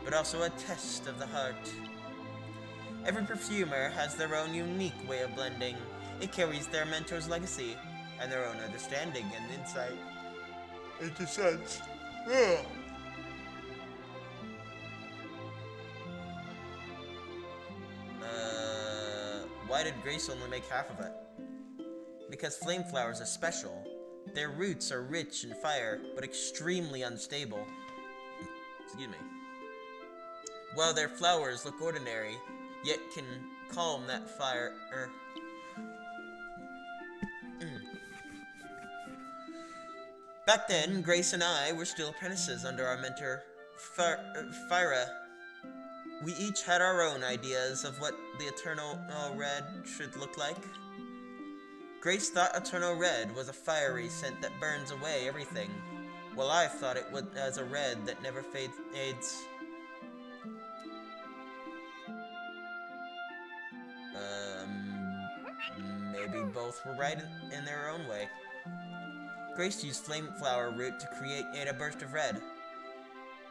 but also a test of the heart. Every perfumer has their own unique way of blending. It carries their mentor's legacy, and their own understanding and insight into scents. Why did Grace only make half of it? Because flame flowers are special. Their roots are rich in fire, but extremely unstable. Excuse me. While their flowers look ordinary, yet can calm that fire. Back then, Grace and I were still apprentices under our mentor, Fyra. We each had our own ideas of what the Eternal Red should look like. Grace thought Eternal Red was a fiery scent that burns away everything, while I thought it was a red that never fades. Maybe both were right in their own way. Grace used flame flower root to create a burst of red.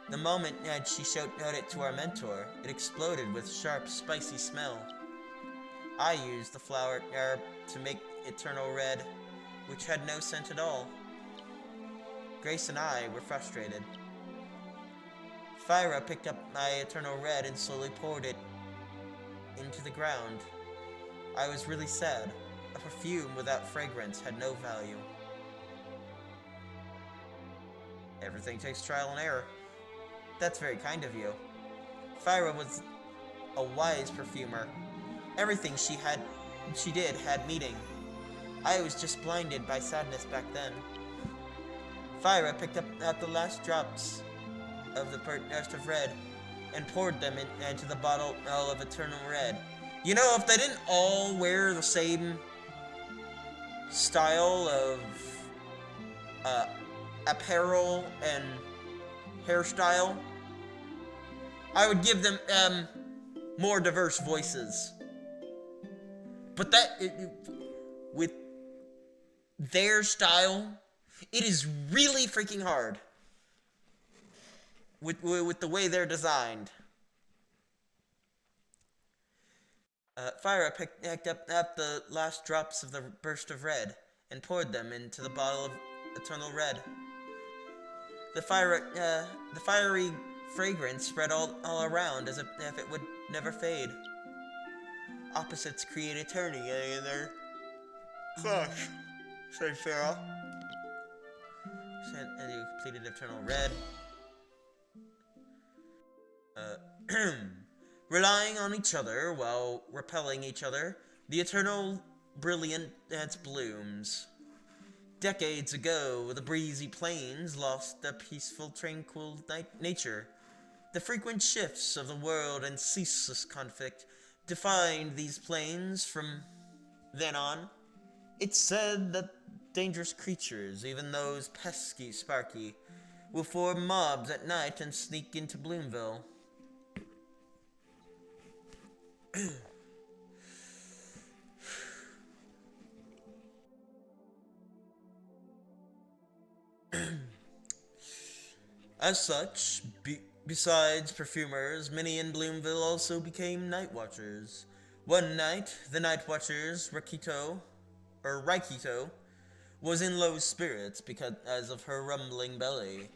The moment she showed it to our mentor, it exploded with sharp, spicy smell. I used the flower herb to make Eternal Red, which had no scent at all. Grace and I were frustrated. Fyra picked up my Eternal Red and slowly poured it into the ground. I was really sad. A perfume without fragrance had no value. Everything takes trial and error. That's very kind of you. Fyra was a wise perfumer. Everything she did had meaning. I was just blinded by sadness back then. Fyra picked up the last drops of the burst of red and poured them into the bottle of Eternal Red. You know, if they didn't all wear the same style of apparel and hairstyle, I would give them more diverse voices. But with their style, it is really freaking hard. With the way they're designed. Fyra picked up the last drops of the burst of red and poured them into the bottle of Eternal Red. The fiery fragrance spread all around as if it would never fade. Opposites create eternity in their clash, said Farrell. And you completed Eternal Red. Relying on each other while repelling each other, the eternal brilliance blooms. Decades ago, the breezy plains lost their peaceful, tranquil nature. The frequent shifts of the world and ceaseless conflict defined these plains from then on. It's said that dangerous creatures, even those pesky Sparky, will form mobs at night and sneak into Bloomville. As such, besides perfumers, many in Bloomville also became night watchers. One night, the night watchers, Raikito, was in low spirits because of her rumbling belly.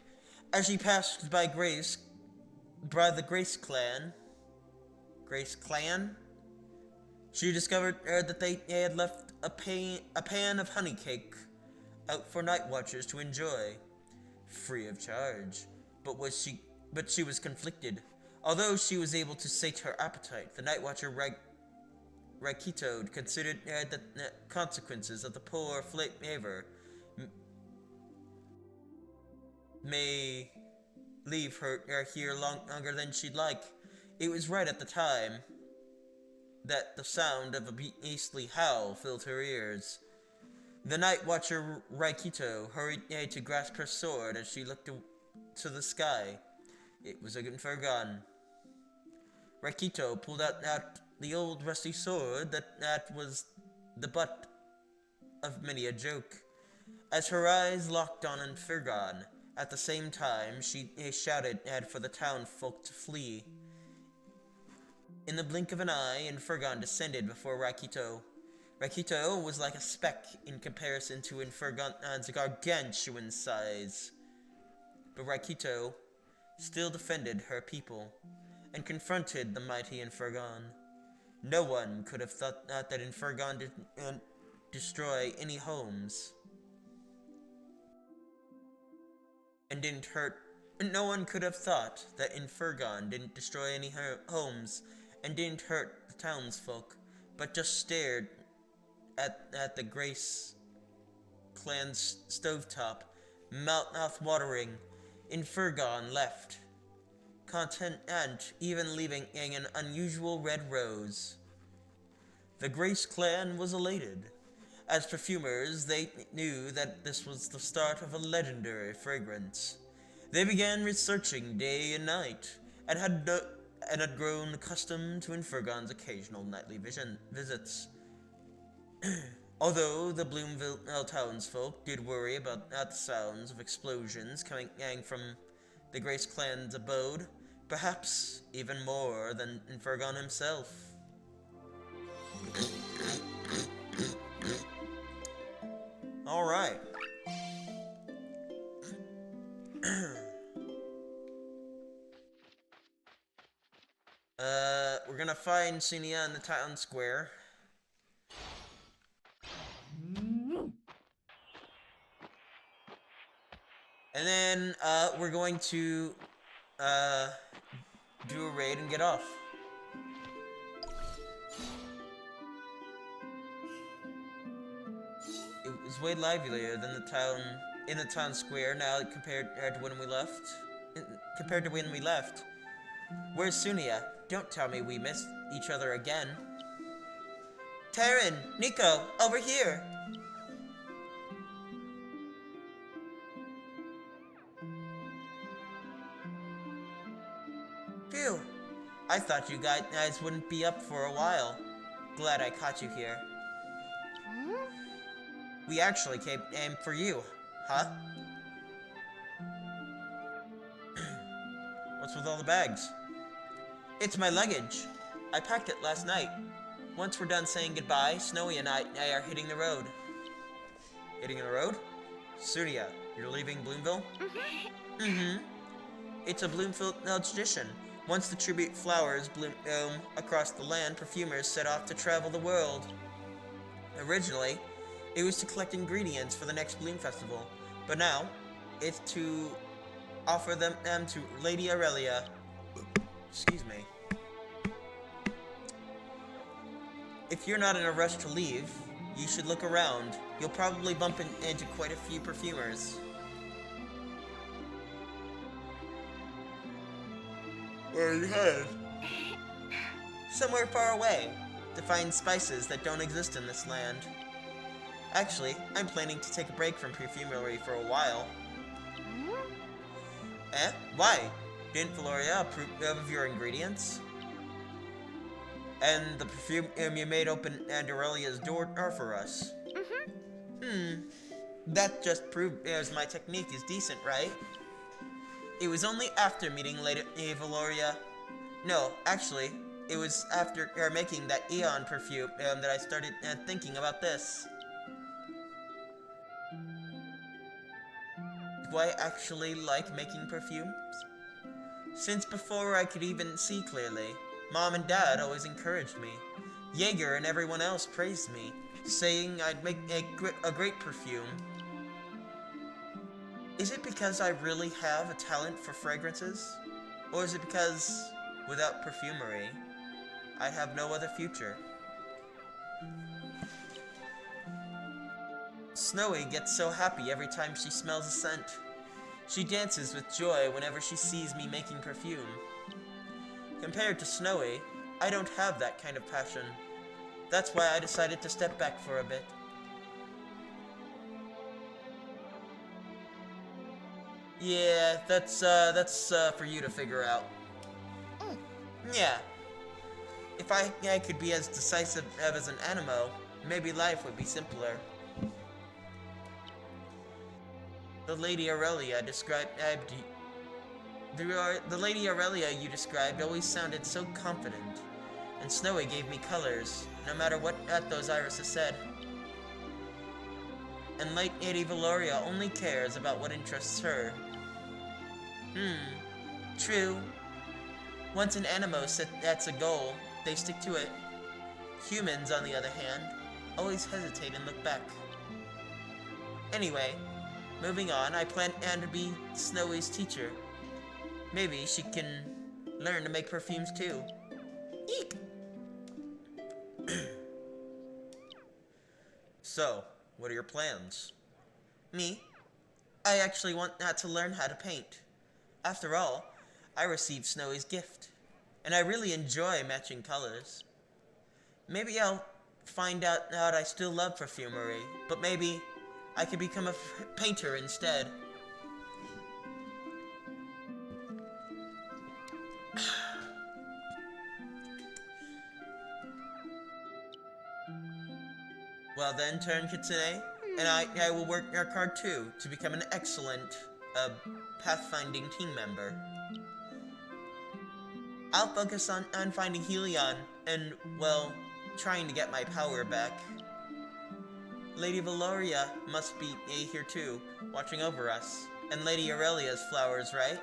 As she passed by the Grace Clan, she discovered that they had left a pan of honey cake out for night watchers to enjoy, free of charge. But she was conflicted. Although she was able to sate her appetite, the night watcher Raikito considered the consequences of the poor flavor may leave her here longer than she'd like. It was right at the time that the sound of a beastly howl filled her ears. The night watcher Raikito hurried to grasp her sword as she looked to the sky. It was a Furgon. Raikito pulled out the old rusty sword that was the butt of many a joke. As her eyes locked on Furgon, at the same time she shouted for the town folk to flee. In the blink of an eye, Furgon descended before Raikito. Raikito was like a speck in comparison to Furgon's gargantuan size. But Raikito still defended her people and confronted the mighty Furgon. No one could have thought that Furgon didn't destroy any homes and didn't hurt. No one could have thought that Furgon didn't destroy any homes and didn't hurt the townsfolk, but just stared at the Grace Clan's stovetop, mouth-watering. Furgon left, content and even leaving an unusual red rose. The Grace Clan was elated. As perfumers, they knew that this was the start of a legendary fragrance. They began researching day and night, and had grown accustomed to Furgon's occasional nightly visits. Although the Bloomville townsfolk did worry about the sounds of explosions coming from the Grace Clan's abode, perhaps even more than Furgon himself. Alright. We're gonna find Sunia in the town square. And then, we're going to, do a raid and get off. It was way livelier than in the town square now compared to when we left. Where's Sunia? Don't tell me we missed each other again. Terran! Nico! Over here! Phew! I thought you guys wouldn't be up for a while. Glad I caught you here. We actually came for you, huh? What's with all the bags? It's my luggage. I packed it last night. Once we're done saying goodbye, Snowy and I are hitting the road. Hitting the road? Sunia, you're leaving Bloomville? Mm-hmm. It's a Bloomville tradition. Once the tribute flowers bloom across the land, perfumers set off to travel the world. Originally, it was to collect ingredients for the next Bloom Festival, but now, it's to offer them to Lady Aurelia. Excuse me. If you're not in a rush to leave, you should look around. You'll probably bump into quite a few perfumers. Where are you headed? Somewhere far away, to find spices that don't exist in this land. Actually, I'm planning to take a break from perfumery for a while. Why? Didn't Valoria approve of your ingredients? And the perfume you made open Aunt Aurelia's door for us. That just proves my technique is decent, right? It was only after meeting Lady Valoria. No, actually, it was after making that Eon perfume that I started thinking about this. Do I actually like making perfumes? Since before I could even see clearly, Mom and Dad always encouraged me. Jaeger and everyone else praised me, saying I'd make a great perfume. Is it because I really have a talent for fragrances? Or is it because, without perfumery, I'd have no other future? Snowy gets so happy every time she smells a scent. She dances with joy whenever she sees me making perfume. Compared to Snowy, I don't have that kind of passion. That's why I decided to step back for a bit. Yeah, that's for you to figure out. Yeah. If I could be as decisive as an Aniimo, maybe life would be simpler. The Lady Aurelia described the Lady Aurelia you described always sounded so confident, and Snowy gave me colors, no matter what those irises said. And Lady Valoria only cares about what interests her. True. Once an Aniimo sets a goal, they stick to it. Humans, on the other hand, always hesitate and look back. Anyway, moving on, I plan to be Snowy's teacher. Maybe she can learn to make perfumes too. Eek! So, what are your plans? Me? I actually want to learn how to paint. After all, I received Snowy's gift, and I really enjoy matching colors. Maybe I'll find out that I still love perfumery, but maybe I could become a painter instead. Well then, Terran Kitsune, and I will work hard too to become an excellent pathfinding team member. I'll focus on finding Helion and, well, trying to get my power back. Lady Valoria must be here too, watching over us. And Lady Aurelia's flowers, right?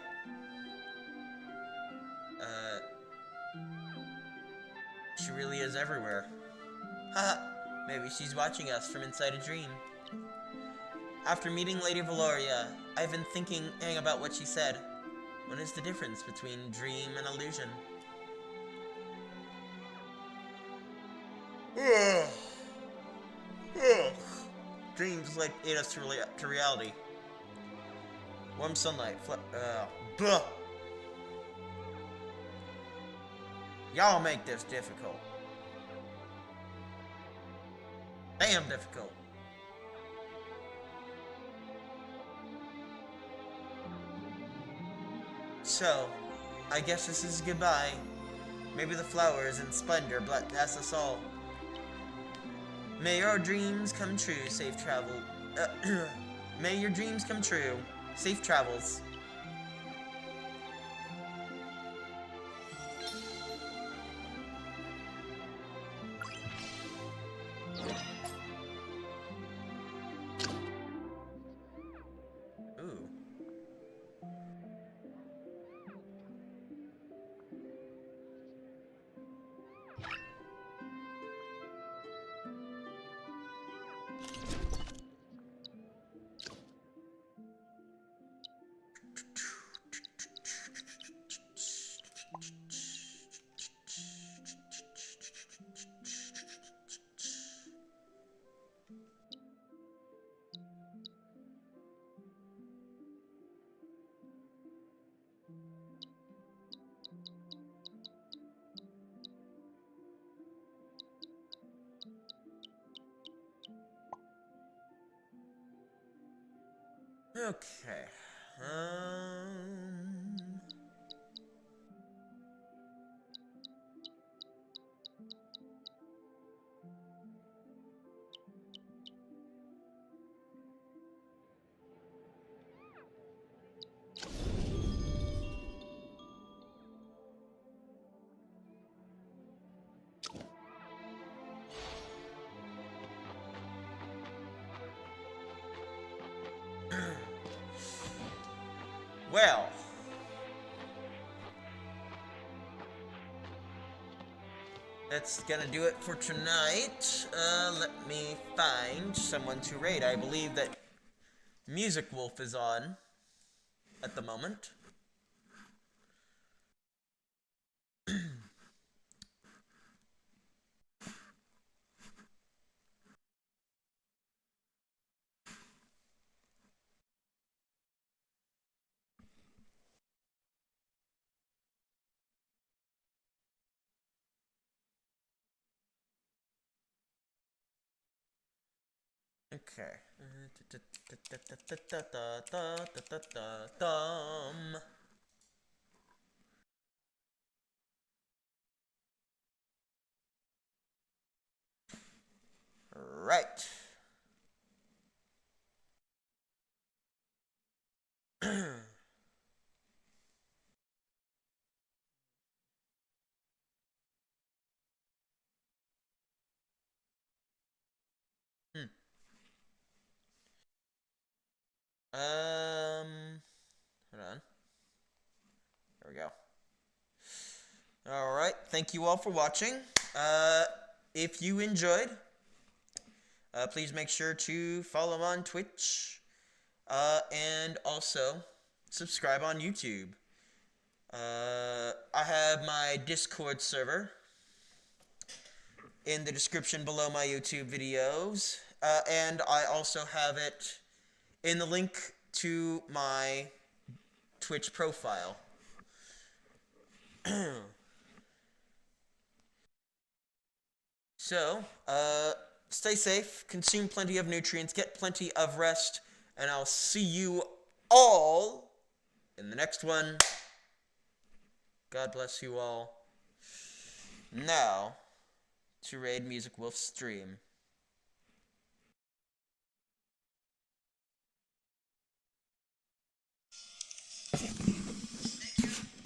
She really is everywhere. Haha, maybe she's watching us from inside a dream. After meeting Lady Valoria, I've been thinking about what she said. What is the difference between dream and illusion? Dreams lead us to reality. Warm sunlight, blah. Y'all make this difficult. Damn difficult. So, I guess this is goodbye. Maybe the flowers and splendor bless us all. May your dreams come true, safe travel. May your dreams come true. Safe travels. Ooh. Okay. Well, that's gonna do it for tonight. Let me find someone to raid. I believe that Music Wolf is on at the moment. Okay. Right. Hmm. Hold on. There we go. Alright, thank you all for watching. If you enjoyed, please make sure to follow on Twitch, and also subscribe on YouTube. I have my Discord server in the description below my YouTube videos, and I also have it in the link to my Twitch profile. So, stay safe, consume plenty of nutrients, get plenty of rest, and I'll see you all in the next one. God bless you all. Now, to raid Music Wolf's stream.